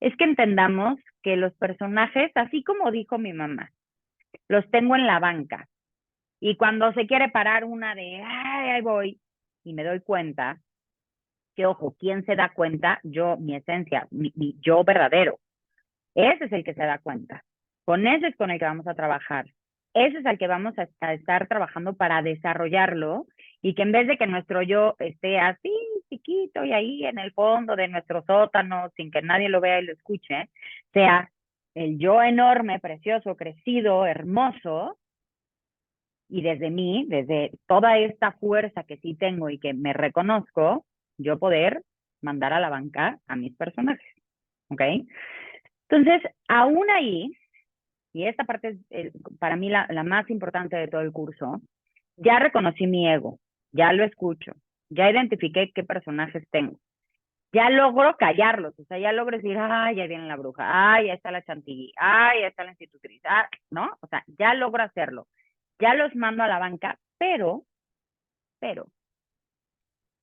[SPEAKER 1] es que entendamos que los personajes, así como dijo mi mamá, los tengo en la banca. Y cuando se quiere parar una de, ay, ahí voy, y me doy cuenta, que ojo, ¿quién se da cuenta? Yo, mi esencia, mi yo verdadero. Ese es el que se da cuenta. Con ese es con el que vamos a trabajar. Ese es el que vamos a estar trabajando para desarrollarlo y que en vez de que nuestro yo esté así chiquito y ahí en el fondo de nuestro sótano sin que nadie lo vea y lo escuche, sea el yo enorme, precioso, crecido, hermoso y desde mí, desde toda esta fuerza que sí tengo y que me reconozco, yo poder mandar a la banca a mis personajes. ¿Ok? Entonces, aún ahí, y esta parte es para mí la más importante de todo el curso, ya reconocí mi ego, ya lo escucho, ya identifiqué qué personajes tengo, ya logro callarlos, o sea, ya logro decir, ay, ya viene la bruja, ay, ya está la chantilly, ay, ya está la institutriz, ¿no? O sea, ya logro hacerlo, ya los mando a la banca, pero,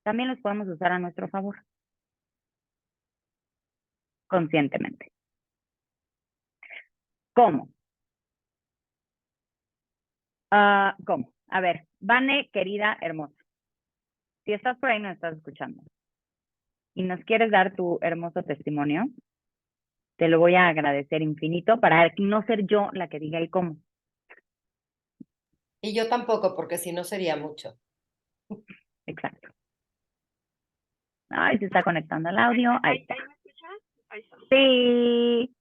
[SPEAKER 1] también los podemos usar a nuestro favor, conscientemente. ¿Cómo? ¿Cómo? A ver, Vane, querida, hermosa, si estás por ahí, nos estás escuchando y nos quieres dar tu hermoso testimonio, te lo voy a agradecer infinito para no ser yo la que diga el cómo.
[SPEAKER 2] Y yo tampoco, porque si no sería mucho.
[SPEAKER 1] Exacto. Ay, se está conectando el audio. Ahí está.
[SPEAKER 5] ¿Ahí me escuchas? Ahí está.
[SPEAKER 1] Sí.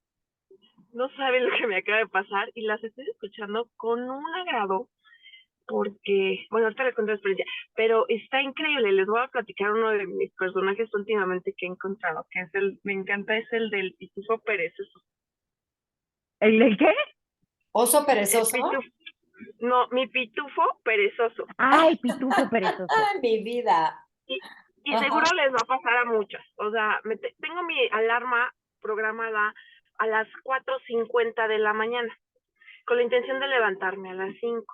[SPEAKER 5] No saben lo que me acaba de pasar y las estoy escuchando con un agrado porque, bueno, ahorita les cuento la experiencia, pero está increíble. Les voy a platicar uno de mis personajes últimamente que he encontrado, que es me encanta, es el del Pitufo perezoso.
[SPEAKER 1] ¿El de qué?
[SPEAKER 2] ¿Oso perezoso?
[SPEAKER 5] No, mi Pitufo perezoso.
[SPEAKER 1] Ay, pitufo perezoso.
[SPEAKER 2] Mi vida.
[SPEAKER 5] Y seguro les va a pasar a muchas. O sea, tengo mi alarma programada a las 4:50 de la mañana, con la intención de levantarme a las 5.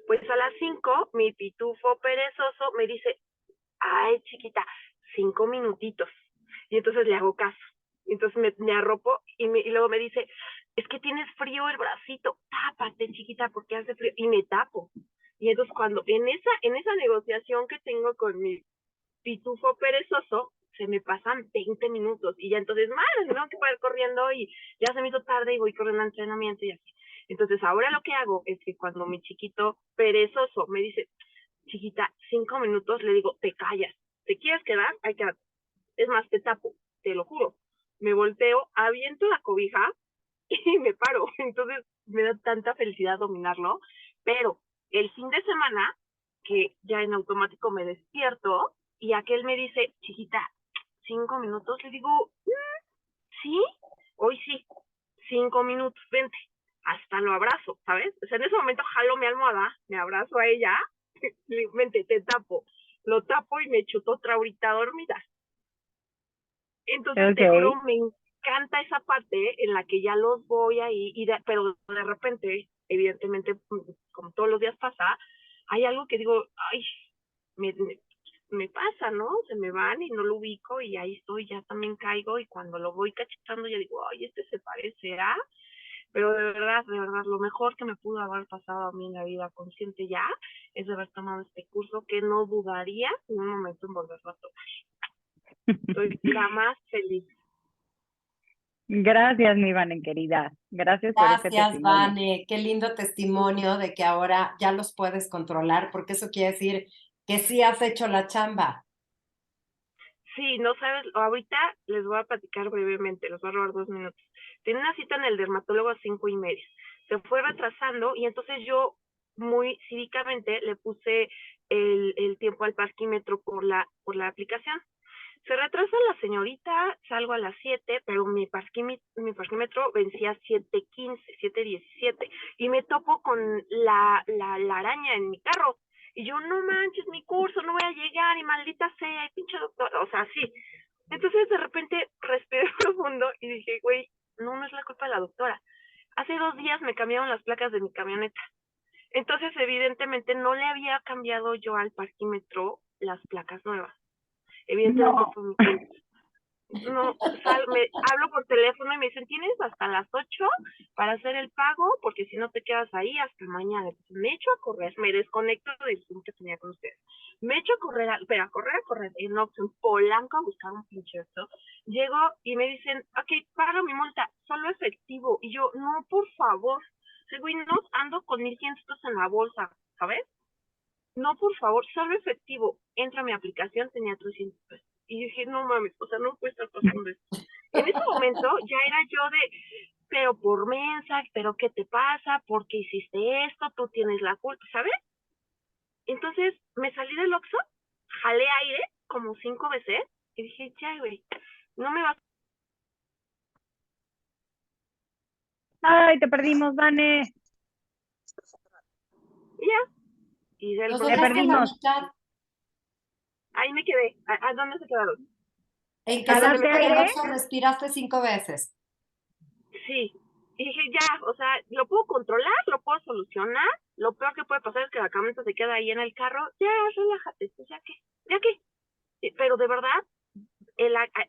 [SPEAKER 5] Pues a las 5, mi pitufo perezoso me dice, ay, chiquita, 5 minutitos. Y entonces le hago caso. Y entonces me arropo y luego me dice, es que tienes frío el bracito, tápate, chiquita, porque hace frío. Y me tapo. Y entonces cuando en esa negociación que tengo con mi pitufo perezoso, se me pasan 20 minutos y ya entonces, madre, me tengo que poder corriendo y ya se me hizo tarde y voy corriendo al entrenamiento y así. Entonces ahora lo que hago es que cuando mi chiquito perezoso me dice, chiquita, 5 minutos, le digo, te callas, ¿te quieres quedar? Hay que, es más, te tapo, te lo juro. Me volteo, aviento la cobija y me paro. Entonces me da tanta felicidad dominarlo, pero el fin de semana, que ya en automático me despierto y aquel me dice, chiquita, 5 minutos, le digo, sí, hoy sí, 5 minutos, vente, hasta lo abrazo, ¿sabes? O sea, en ese momento jalo mi almohada, me abrazo a ella, le digo, vente, te tapo, lo tapo y me chuto otra horita dormida. Entonces, te juro, encanta esa parte en la que ya los voy ahí, pero de repente, evidentemente, como todos los días pasa, hay algo que digo, ay, me pasa, ¿no? Se me van y no lo ubico y ahí estoy, ya también caigo y cuando lo voy cachetando ya digo, ay, este se parece a... Pero de verdad, lo mejor que me pudo haber pasado a mí en la vida consciente ya es haber tomado este curso que no dudaría en un momento en volverlo a tomar. Estoy la más feliz.
[SPEAKER 1] Gracias, mi Vane, querida. Gracias por este
[SPEAKER 2] Gracias,
[SPEAKER 1] testimonio.
[SPEAKER 2] Vane. Qué lindo testimonio de que ahora ya los puedes controlar, porque eso quiere decir que sí has hecho la chamba.
[SPEAKER 5] Sí, no sabes, ahorita les voy a platicar brevemente, les voy a robar 2 minutos. Tenía una cita en el dermatólogo a 5:30. Se fue retrasando y entonces yo muy cívicamente le puse el tiempo al parquímetro por la aplicación. Se retrasa la señorita, salgo a las 7, pero mi parquímetro vencía 7:15, 7:17, y me topo con la araña en mi carro. Y yo, no manches, mi curso, no voy a llegar, y maldita sea, y pinche doctor, o sea, sí. Entonces, de repente, respiré profundo y dije, güey, no es la culpa de la doctora. Hace 2 días me cambiaron las placas de mi camioneta. Entonces, evidentemente, no le había cambiado yo al parquímetro las placas nuevas. Evidentemente
[SPEAKER 1] No.
[SPEAKER 5] fue mi culpa. No, me hablo por teléfono y me dicen, tienes hasta las 8 para hacer el pago, porque si no te quedas ahí hasta mañana. Entonces me echo a correr, me desconecto del Zoom que tenía con ustedes. Me echo a correr, a correr en Oxxo, Polanco, a buscar un pinche esto. Llego y me dicen, ok, paga mi multa, solo efectivo. Y yo, no, por favor. Güey, no ando con 1,100 pesos en la bolsa, ¿sabes? No, por favor, solo efectivo. Entra a mi aplicación, tenía 300 pesos. Y dije, no mames, o sea, no puede estar pasando esto. En ese momento ya era yo de, pero por mensa, pero ¿qué te pasa? ¿Por qué hiciste esto? Tú tienes la culpa, ¿sabes? Entonces me salí del Oxxo, jalé aire como 5 veces y dije, ya, güey, no me vas.
[SPEAKER 1] Ay, te perdimos, Vane.
[SPEAKER 5] Y ya. Y del
[SPEAKER 2] Nos
[SPEAKER 1] Te
[SPEAKER 5] proceso,
[SPEAKER 2] dejaste en la
[SPEAKER 1] perdimos.
[SPEAKER 2] mitad.
[SPEAKER 5] ahí me quedé. ¿A dónde se quedaron?
[SPEAKER 2] En que
[SPEAKER 1] ¿Jalaste
[SPEAKER 2] saliste del
[SPEAKER 1] aire?
[SPEAKER 2] Oxxo, respiraste 5 veces.
[SPEAKER 5] Sí. Y dije, ya, o sea, lo puedo controlar, lo puedo solucionar. Lo peor que puede pasar es que la camioneta se queda ahí en el carro. Ya, relájate, pues ya qué. Pero de verdad,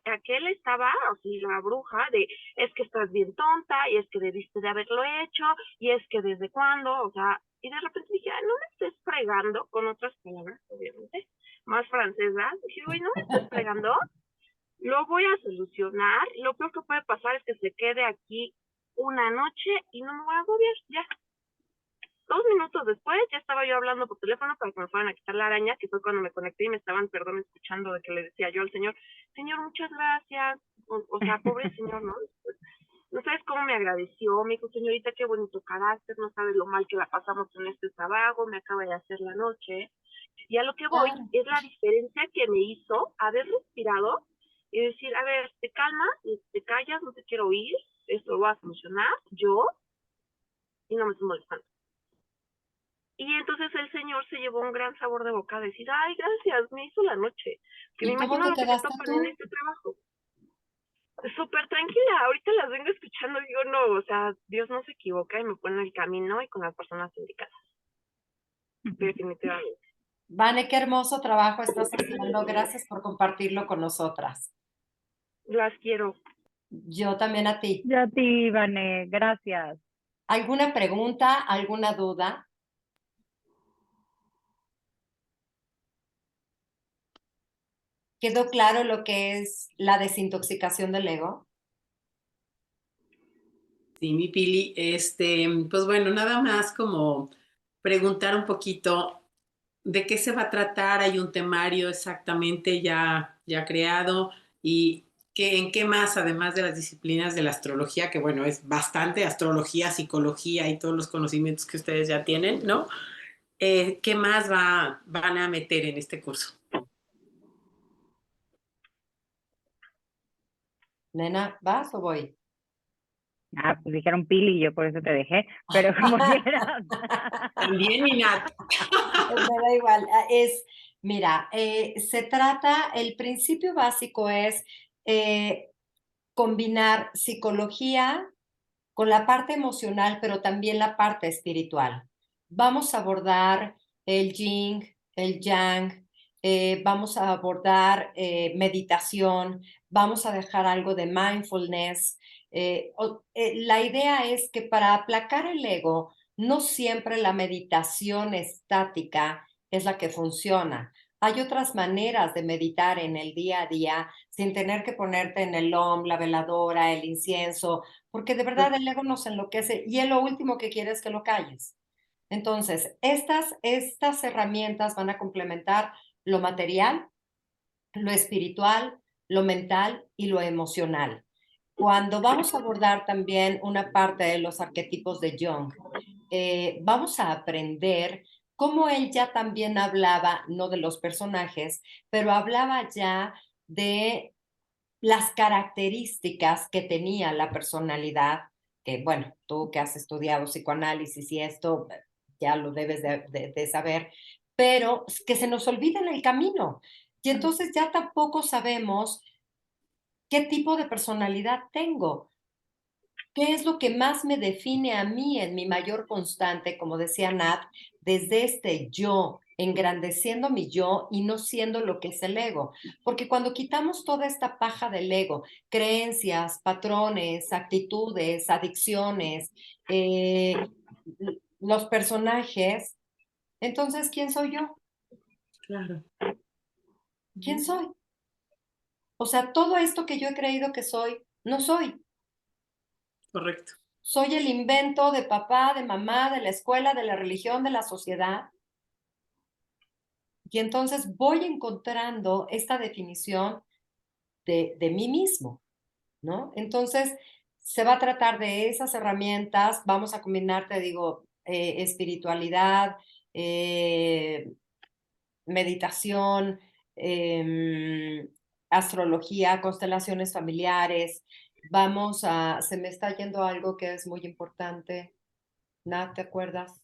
[SPEAKER 5] aquel estaba, o sea, la bruja, de, es que estás bien tonta, y es que debiste de haberlo hecho, y es que desde cuándo, o sea, y de repente dije, no me estés fregando, con otras palabras, obviamente, más francesas. Dije, güey, no me estés fregando, lo voy a solucionar. Lo peor que puede pasar es que se quede aquí una noche y no me voy a agobiar, ya. 2 minutos después ya estaba yo hablando por teléfono para que me fueran a quitar la araña, que fue cuando me conecté y me estaban, perdón, escuchando de que le decía yo al señor, muchas gracias, o sea, pobre señor, ¿no? No sabes cómo me agradeció, me dijo, señorita, qué bonito carácter, no sabes lo mal que la pasamos en este trabajo, me acaba de hacer la noche. Y a lo que voy
[SPEAKER 2] Claro.
[SPEAKER 5] es la diferencia que me hizo haber respirado y decir, a ver, te calmas, te callas, no te quiero oír, esto lo voy a solucionar yo y no me estoy molestando. Y entonces el señor se llevó un gran sabor de boca a decir, ay, gracias, me hizo la noche. Que me
[SPEAKER 2] ¿Y cómo
[SPEAKER 5] imagino
[SPEAKER 2] te
[SPEAKER 5] lo que se
[SPEAKER 2] quedaste
[SPEAKER 5] topan en
[SPEAKER 2] tú?
[SPEAKER 5] este trabajo. Súper tranquila, ahorita las vengo escuchando y digo, no, o sea, Dios no se equivoca y me pone en el camino y con las personas indicadas. Definitivamente.
[SPEAKER 2] Vane, qué hermoso trabajo estás haciendo. Gracias por compartirlo con nosotras.
[SPEAKER 5] Las quiero.
[SPEAKER 2] Yo también a ti.
[SPEAKER 1] Ya a ti, Vane. Gracias.
[SPEAKER 2] ¿Alguna pregunta? ¿Alguna duda? ¿Quedó claro lo que es la desintoxicación del ego?
[SPEAKER 6] Sí, mi Pili, pues bueno, nada más como preguntar un poquito de qué se va a tratar. Hay un temario exactamente ya creado y en qué más, además de las disciplinas de la astrología, que bueno, es bastante astrología, psicología y todos los conocimientos que ustedes ya tienen, ¿no? ¿Qué más van a meter en este curso?
[SPEAKER 2] Nena, ¿vas o voy?
[SPEAKER 1] Ah, pues dijeron Pili y yo por eso te dejé, pero como quieras.
[SPEAKER 6] También, Minat.
[SPEAKER 2] Me da igual. Mira, se trata, el principio básico es combinar psicología con la parte emocional, pero también la parte espiritual. Vamos a abordar el yin, el yang, vamos a abordar meditación, vamos a dejar algo de mindfulness. La idea es que para aplacar el ego, no siempre la meditación estática es la que funciona. Hay otras maneras de meditar en el día a día sin tener que ponerte en el OM, la veladora, el incienso, porque de verdad el ego nos enloquece y lo último que quiere es que lo calles. Entonces, estas herramientas van a complementar lo material, lo espiritual, lo mental y lo emocional. Cuando vamos a abordar también una parte de los arquetipos de Jung, vamos a aprender cómo él ya también hablaba, no de los personajes, pero hablaba ya de las características que tenía la personalidad, que bueno, tú que has estudiado psicoanálisis y esto, ya lo debes de saber, pero que se nos olvida en el camino. Y entonces ya tampoco sabemos qué tipo de personalidad tengo. ¿Qué es lo que más me define a mí en mi mayor constante, como decía Nat, desde este yo, engrandeciendo mi yo y no siendo lo que es el ego? Porque cuando quitamos toda esta paja del ego, creencias, patrones, actitudes, adicciones, los personajes, entonces, ¿quién soy yo?
[SPEAKER 6] Claro.
[SPEAKER 2] ¿Quién soy? O sea, todo esto que yo he creído que soy, no soy.
[SPEAKER 6] Correcto.
[SPEAKER 2] Soy el invento de papá, de mamá, de la escuela, de la religión, de la sociedad. Y entonces voy encontrando esta definición de mí mismo, ¿no? Entonces, se va a tratar de esas herramientas, vamos a combinar, te digo, espiritualidad, meditación, astrología, constelaciones familiares. Se me está yendo algo que es muy importante. Nat, ¿te acuerdas?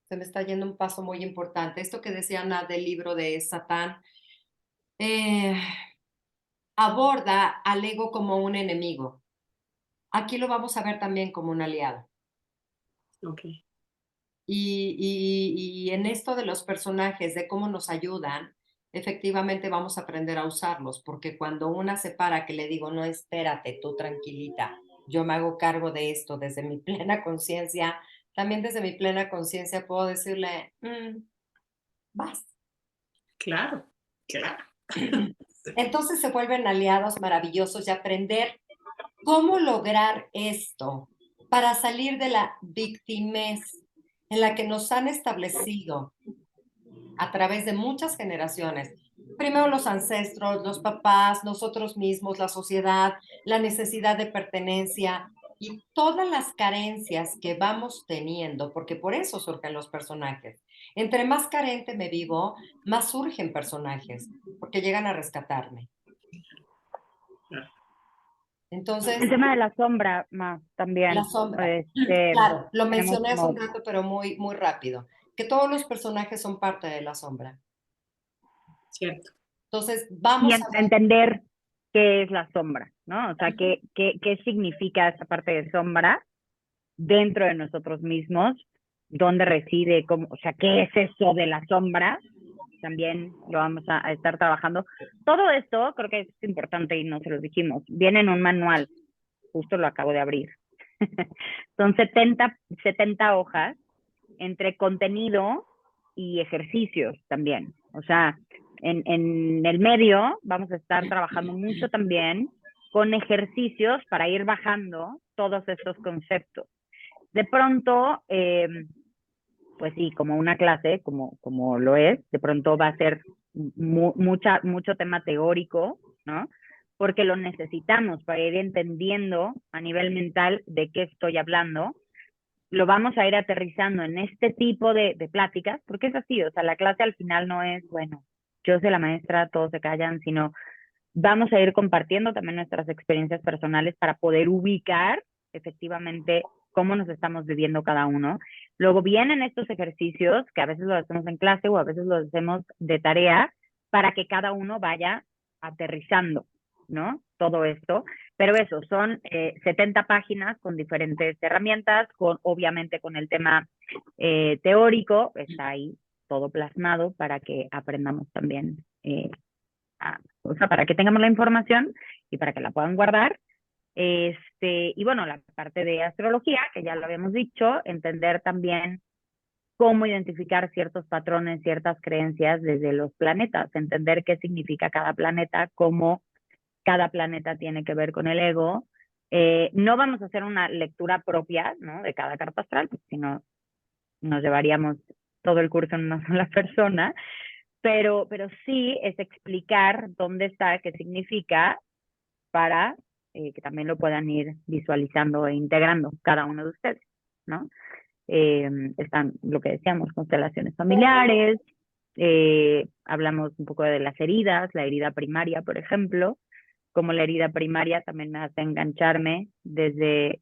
[SPEAKER 2] Se me está yendo un paso muy importante. Esto que decía Nat del libro de Satán, eh, aborda al ego como un enemigo. Aquí lo vamos a ver también como un aliado.
[SPEAKER 6] Ok.
[SPEAKER 2] Y en esto de los personajes, de cómo nos ayudan, efectivamente vamos a aprender a usarlos, porque cuando una se para que le digo, no, espérate, tú tranquilita, yo me hago cargo de esto desde mi plena conciencia, también desde mi plena conciencia puedo decirle, vas.
[SPEAKER 6] Claro, claro.
[SPEAKER 2] Entonces se vuelven aliados maravillosos y aprender cómo lograr esto para salir de la victimez en la que nos han establecido a través de muchas generaciones. Primero los ancestros, los papás, nosotros mismos, la sociedad, la necesidad de pertenencia y todas las carencias que vamos teniendo, porque por eso surgen los personajes. Entre más carente me vivo, más surgen personajes, porque llegan a rescatarme. Entonces,
[SPEAKER 1] El tema de la sombra, más también.
[SPEAKER 2] la sombra.
[SPEAKER 1] Este,
[SPEAKER 2] Claro, lo
[SPEAKER 1] tenemos
[SPEAKER 2] mencioné hace un
[SPEAKER 1] como,
[SPEAKER 2] rato, pero muy, muy rápido, que todos los personajes son parte de la sombra.
[SPEAKER 6] Cierto.
[SPEAKER 2] Entonces,
[SPEAKER 1] y
[SPEAKER 2] vamos a ver.
[SPEAKER 1] entender qué es la sombra, ¿no? O sea, qué significa esta parte de sombra dentro de nosotros mismos, dónde reside, cómo, o sea, qué es eso de la sombra, también lo vamos a estar trabajando. Todo esto creo que es importante y no se lo dijimos, viene en un manual, justo lo acabo de abrir. Son 70 hojas entre contenido y ejercicios también. O sea, en el medio vamos a estar trabajando mucho también con ejercicios para ir bajando todos estos conceptos. De pronto, pues sí, como una clase, como lo es, de pronto va a ser mucho tema teórico, ¿no? Porque lo necesitamos para ir entendiendo a nivel mental de qué estoy hablando. Lo vamos a ir aterrizando en este tipo de pláticas, porque es así, o sea, la clase al final no es, bueno, yo soy la maestra, todos se callan, sino vamos a ir compartiendo también nuestras experiencias personales para poder ubicar efectivamente cómo nos estamos viviendo cada uno. Luego vienen estos ejercicios que a veces los hacemos en clase o a veces los hacemos de tarea para que cada uno vaya aterrizando, ¿no? Todo esto. Pero eso, son 70 páginas con diferentes herramientas, obviamente con el tema teórico, está ahí todo plasmado para que aprendamos también, o sea, para que tengamos la información y para que la puedan guardar. Y bueno, la parte de astrología, que ya lo habíamos dicho, entender también cómo identificar ciertos patrones, ciertas creencias desde los planetas, entender qué significa cada planeta, cómo cada planeta tiene que ver con el ego. No vamos a hacer una lectura propia, ¿no?, de cada carta astral, porque si no nos llevaríamos todo el curso en una sola persona, pero sí es explicar dónde está, qué significa, para que también lo puedan ir visualizando e integrando cada uno de ustedes, ¿no? Están lo que decíamos, constelaciones familiares, hablamos un poco de las heridas, la herida primaria, por ejemplo, como la herida primaria también me hace engancharme desde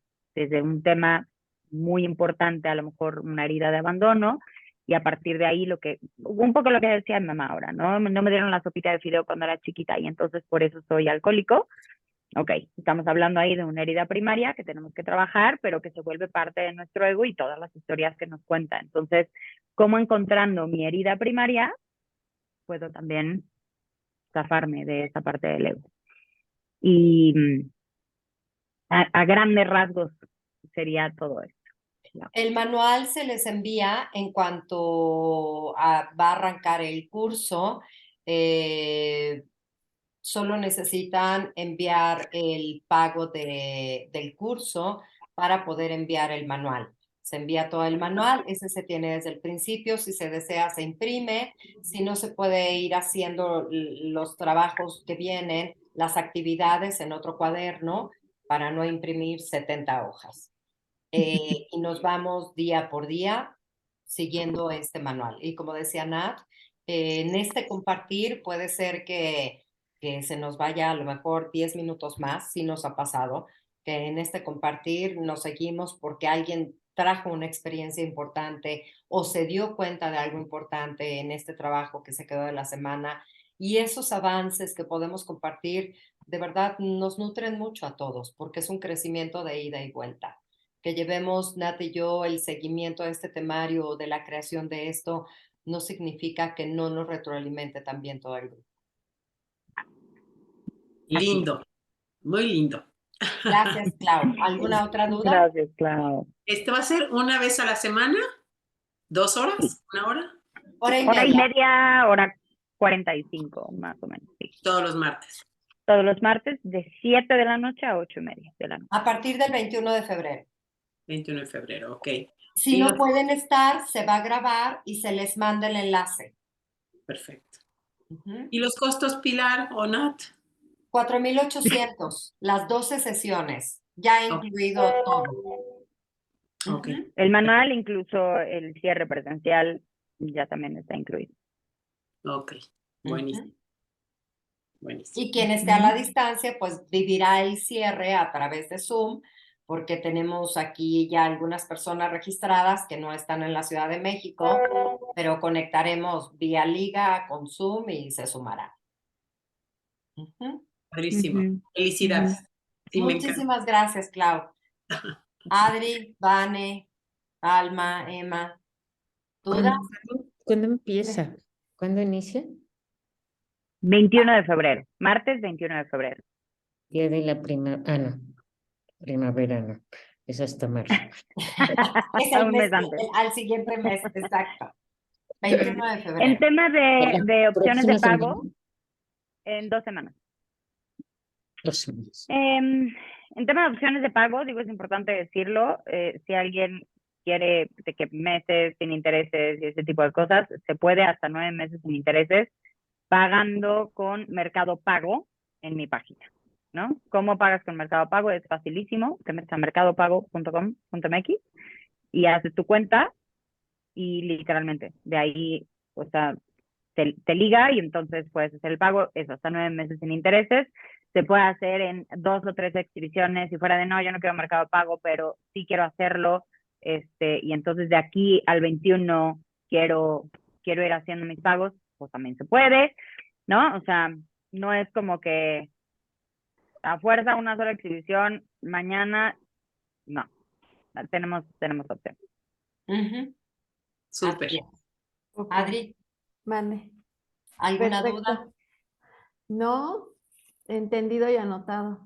[SPEAKER 1] un tema muy importante, a lo mejor una herida de abandono, y a partir de ahí un poco lo que decía mi mamá ahora, ¿no? No me dieron la sopita de fideo cuando era chiquita y entonces por eso soy alcohólico. Ok, estamos hablando ahí de una herida primaria que tenemos que trabajar, pero que se vuelve parte de nuestro ego y todas las historias que nos cuenta. Entonces, ¿cómo encontrando mi herida primaria puedo también zafarme de esa parte del ego? Y a grandes rasgos sería todo esto.
[SPEAKER 2] El manual se les envía en cuanto va a arrancar el curso. Solo necesitan enviar el pago del curso para poder enviar el manual. Se envía todo el manual, ese se tiene desde el principio, si se desea se imprime, si no se puede ir haciendo los trabajos que vienen, las actividades en otro cuaderno para no imprimir 70 hojas. Y nos vamos día por día siguiendo este manual. Y como decía Nat, en este compartir puede ser que se nos vaya a lo mejor 10 minutos más, si nos ha pasado, que en este compartir nos seguimos porque alguien trajo una experiencia importante o se dio cuenta de algo importante en este trabajo que se quedó de la semana. Y esos avances que podemos compartir, de verdad, nos nutren mucho a todos, porque es un crecimiento de ida y vuelta. Que llevemos, Nat y yo, el seguimiento de este temario, de la creación de esto, no significa que no nos retroalimente también todo el grupo.
[SPEAKER 6] Lindo, muy lindo.
[SPEAKER 2] Gracias, Clau. ¿Alguna otra duda?
[SPEAKER 1] Gracias, Clau.
[SPEAKER 6] ¿Esto va a ser una vez a la semana? ¿2 horas?
[SPEAKER 1] Sí.
[SPEAKER 6] ¿1 hora?
[SPEAKER 2] Hora y
[SPEAKER 1] Hora y
[SPEAKER 2] media.
[SPEAKER 1] media, hora 45, más o menos. Sí.
[SPEAKER 6] Todos los martes.
[SPEAKER 1] Todos los martes de 7 de la noche a 8:30 de la noche.
[SPEAKER 2] A partir del 21 de febrero.
[SPEAKER 6] 21 de febrero, ok.
[SPEAKER 2] Si no pueden estar, se va a grabar y se les manda el enlace.
[SPEAKER 6] Perfecto.
[SPEAKER 2] Uh-huh.
[SPEAKER 6] ¿Y los costos, Pilar o Nat?
[SPEAKER 2] 4,800, las 12 sesiones, ya incluido todo.
[SPEAKER 6] Ok.
[SPEAKER 2] Uh-huh.
[SPEAKER 1] El manual, incluso el cierre presencial, ya también está incluido.
[SPEAKER 6] Ok, buenísimo.
[SPEAKER 2] Uh-huh.
[SPEAKER 6] Buenísimo.
[SPEAKER 2] Y quien esté a la distancia, pues vivirá el cierre a través de Zoom, porque tenemos aquí ya algunas personas registradas que no están en la Ciudad de México, pero conectaremos vía liga con Zoom y se sumará. Uh-huh.
[SPEAKER 6] Padrísimo.
[SPEAKER 1] Ujú.
[SPEAKER 6] Felicidades. Sí, me encanta.
[SPEAKER 2] Muchísimas gracias, Clau. Adri, Vane, Alma, Emma. ¿Dudas?
[SPEAKER 7] ¿Cuándo empieza? ¿Cuándo inicia?
[SPEAKER 1] 21 de febrero, martes 21 de febrero.
[SPEAKER 7] Día de la no. Primavera no. Es hasta marzo.
[SPEAKER 2] Es el
[SPEAKER 1] Un
[SPEAKER 2] mes,
[SPEAKER 1] mes antes.
[SPEAKER 2] al siguiente mes, exacto. 21 de
[SPEAKER 1] En
[SPEAKER 2] febrero.
[SPEAKER 1] tema de opciones de
[SPEAKER 7] Próxima
[SPEAKER 1] pago,
[SPEAKER 7] semana.
[SPEAKER 1] en 2 semanas.
[SPEAKER 7] 2 semanas.
[SPEAKER 1] En tema de opciones de pago, digo, es importante decirlo, si alguien quiere de que meses sin intereses y ese tipo de cosas, se puede hasta 9 meses sin intereses pagando con Mercado Pago en mi página, ¿no? ¿Cómo pagas con Mercado Pago? Es facilísimo, te metes a mercadopago.com.mx y haces tu cuenta y literalmente de ahí, o sea, te liga y entonces puedes hacer el pago, eso, hasta 9 meses sin intereses. Se puede hacer en 2 o 3 exhibiciones, si fuera de no, yo no quiero Mercado Pago, pero sí quiero hacerlo, y entonces de aquí al 21 quiero ir haciendo mis pagos, pues también se puede, ¿no? O sea, no es como que A fuerza, una sola exhibición. Mañana, no. Tenemos opción.
[SPEAKER 2] Ujú,
[SPEAKER 6] Súper.
[SPEAKER 2] así es.
[SPEAKER 4] Ok.
[SPEAKER 2] Adri,
[SPEAKER 4] Mande.
[SPEAKER 2] ¿alguna
[SPEAKER 4] Perfecto.
[SPEAKER 2] duda?
[SPEAKER 4] No, entendido y anotado.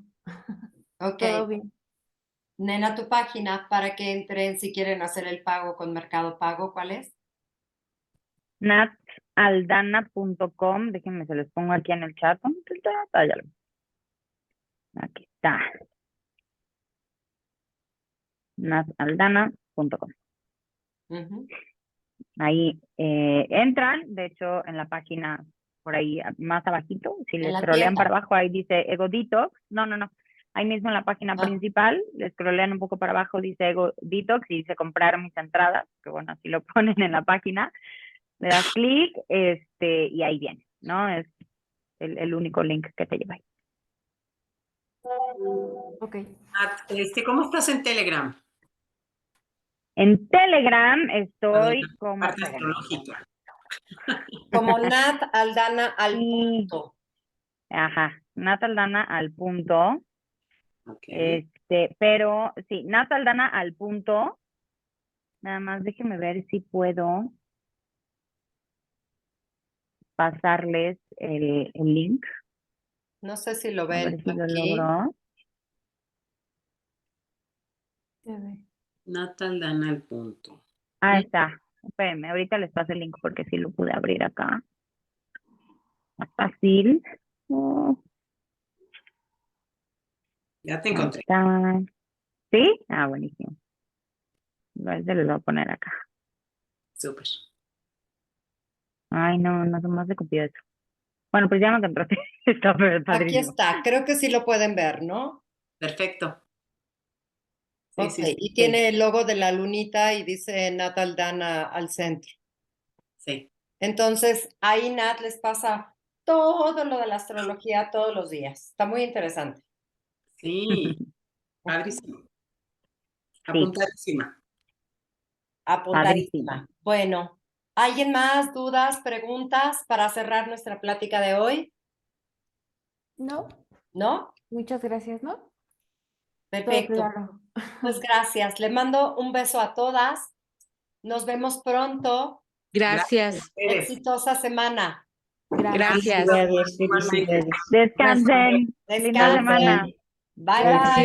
[SPEAKER 2] Ok.
[SPEAKER 4] Todo bien.
[SPEAKER 2] Nena, tu página para que entren si quieren hacer el pago con Mercado Pago, ¿cuál es?
[SPEAKER 1] nataldana.com, déjenme, se los pongo aquí en el chat. ¿Dónde está? Ah, ya lo- Aquí está. nataldana.com.
[SPEAKER 2] Ujú.
[SPEAKER 1] Ahí entran, de hecho, en la página, por ahí más abajito, si
[SPEAKER 2] En
[SPEAKER 1] les
[SPEAKER 2] la
[SPEAKER 1] scrollean para
[SPEAKER 2] tienda.
[SPEAKER 1] abajo, ahí dice Ego Detox. No. Ahí mismo en la página
[SPEAKER 2] Ah.
[SPEAKER 1] principal, les scrollean un poco para abajo, dice Ego Detox y dice comprar mis entradas, que bueno, así lo ponen en la página. Le das clic, y ahí viene, ¿no? Es el único link que te lleva ahí.
[SPEAKER 4] Ok.
[SPEAKER 6] ¿Cómo estás en Telegram?
[SPEAKER 1] En Telegram
[SPEAKER 6] A ver,
[SPEAKER 1] estoy como...
[SPEAKER 6] parte astrológica.
[SPEAKER 2] Como Nat Aldana al
[SPEAKER 1] Sí.
[SPEAKER 2] punto.
[SPEAKER 1] Ajá, Nataldana al punto.
[SPEAKER 6] Ok.
[SPEAKER 1] Pero sí, Nataldana al punto. Nada más déjenme ver si puedo pasarles el link.
[SPEAKER 2] No sé si lo
[SPEAKER 1] A
[SPEAKER 2] ven
[SPEAKER 1] ver si lo
[SPEAKER 2] aquí.
[SPEAKER 1] logro.
[SPEAKER 4] Ya ve.
[SPEAKER 6] Nataldana al punto.
[SPEAKER 1] Ahí está. Espérenme, ahorita les paso el link porque sí lo pude abrir acá. Más fácil. Oh,
[SPEAKER 6] Ya te
[SPEAKER 1] ahí
[SPEAKER 6] encontré.
[SPEAKER 1] está. ¿Sí? Ah, buenísimo. Igual se los voy a poner acá.
[SPEAKER 6] Súper.
[SPEAKER 1] Ay, no se me hace copiar eso. Bueno, pues ya no te encontré. Está
[SPEAKER 2] Aquí
[SPEAKER 1] padrísimo.
[SPEAKER 2] está. Creo que sí lo pueden ver, ¿no?
[SPEAKER 6] Perfecto. Sí,
[SPEAKER 2] Ok.
[SPEAKER 6] sí,
[SPEAKER 2] Y tiene el logo de la lunita y dice Nat Aldana al centro.
[SPEAKER 6] sí.
[SPEAKER 2] Entonces, ahí Nat les pasa todo lo de la astrología todos los días. Está muy interesante.
[SPEAKER 6] Sí, padrísimo.
[SPEAKER 1] Sí,
[SPEAKER 6] Apuntadísima.
[SPEAKER 2] Apuntadísima.
[SPEAKER 1] padrísimo.
[SPEAKER 2] Bueno, ¿alguien más? ¿Dudas? ¿Preguntas para cerrar nuestra plática de hoy?
[SPEAKER 4] No,
[SPEAKER 2] ¿No?
[SPEAKER 4] muchas gracias, ¿no? Todo
[SPEAKER 2] Perfecto.
[SPEAKER 4] claro.
[SPEAKER 2] Pues gracias. Le mando un beso a todas. Nos vemos pronto.
[SPEAKER 7] Gracias.
[SPEAKER 2] Exitosa semana.
[SPEAKER 7] Gracias.
[SPEAKER 6] Igualmente.
[SPEAKER 1] Descansen. Linda
[SPEAKER 2] Descansen.
[SPEAKER 1] semana.
[SPEAKER 2] Bye,
[SPEAKER 4] Gracias.
[SPEAKER 2] bye.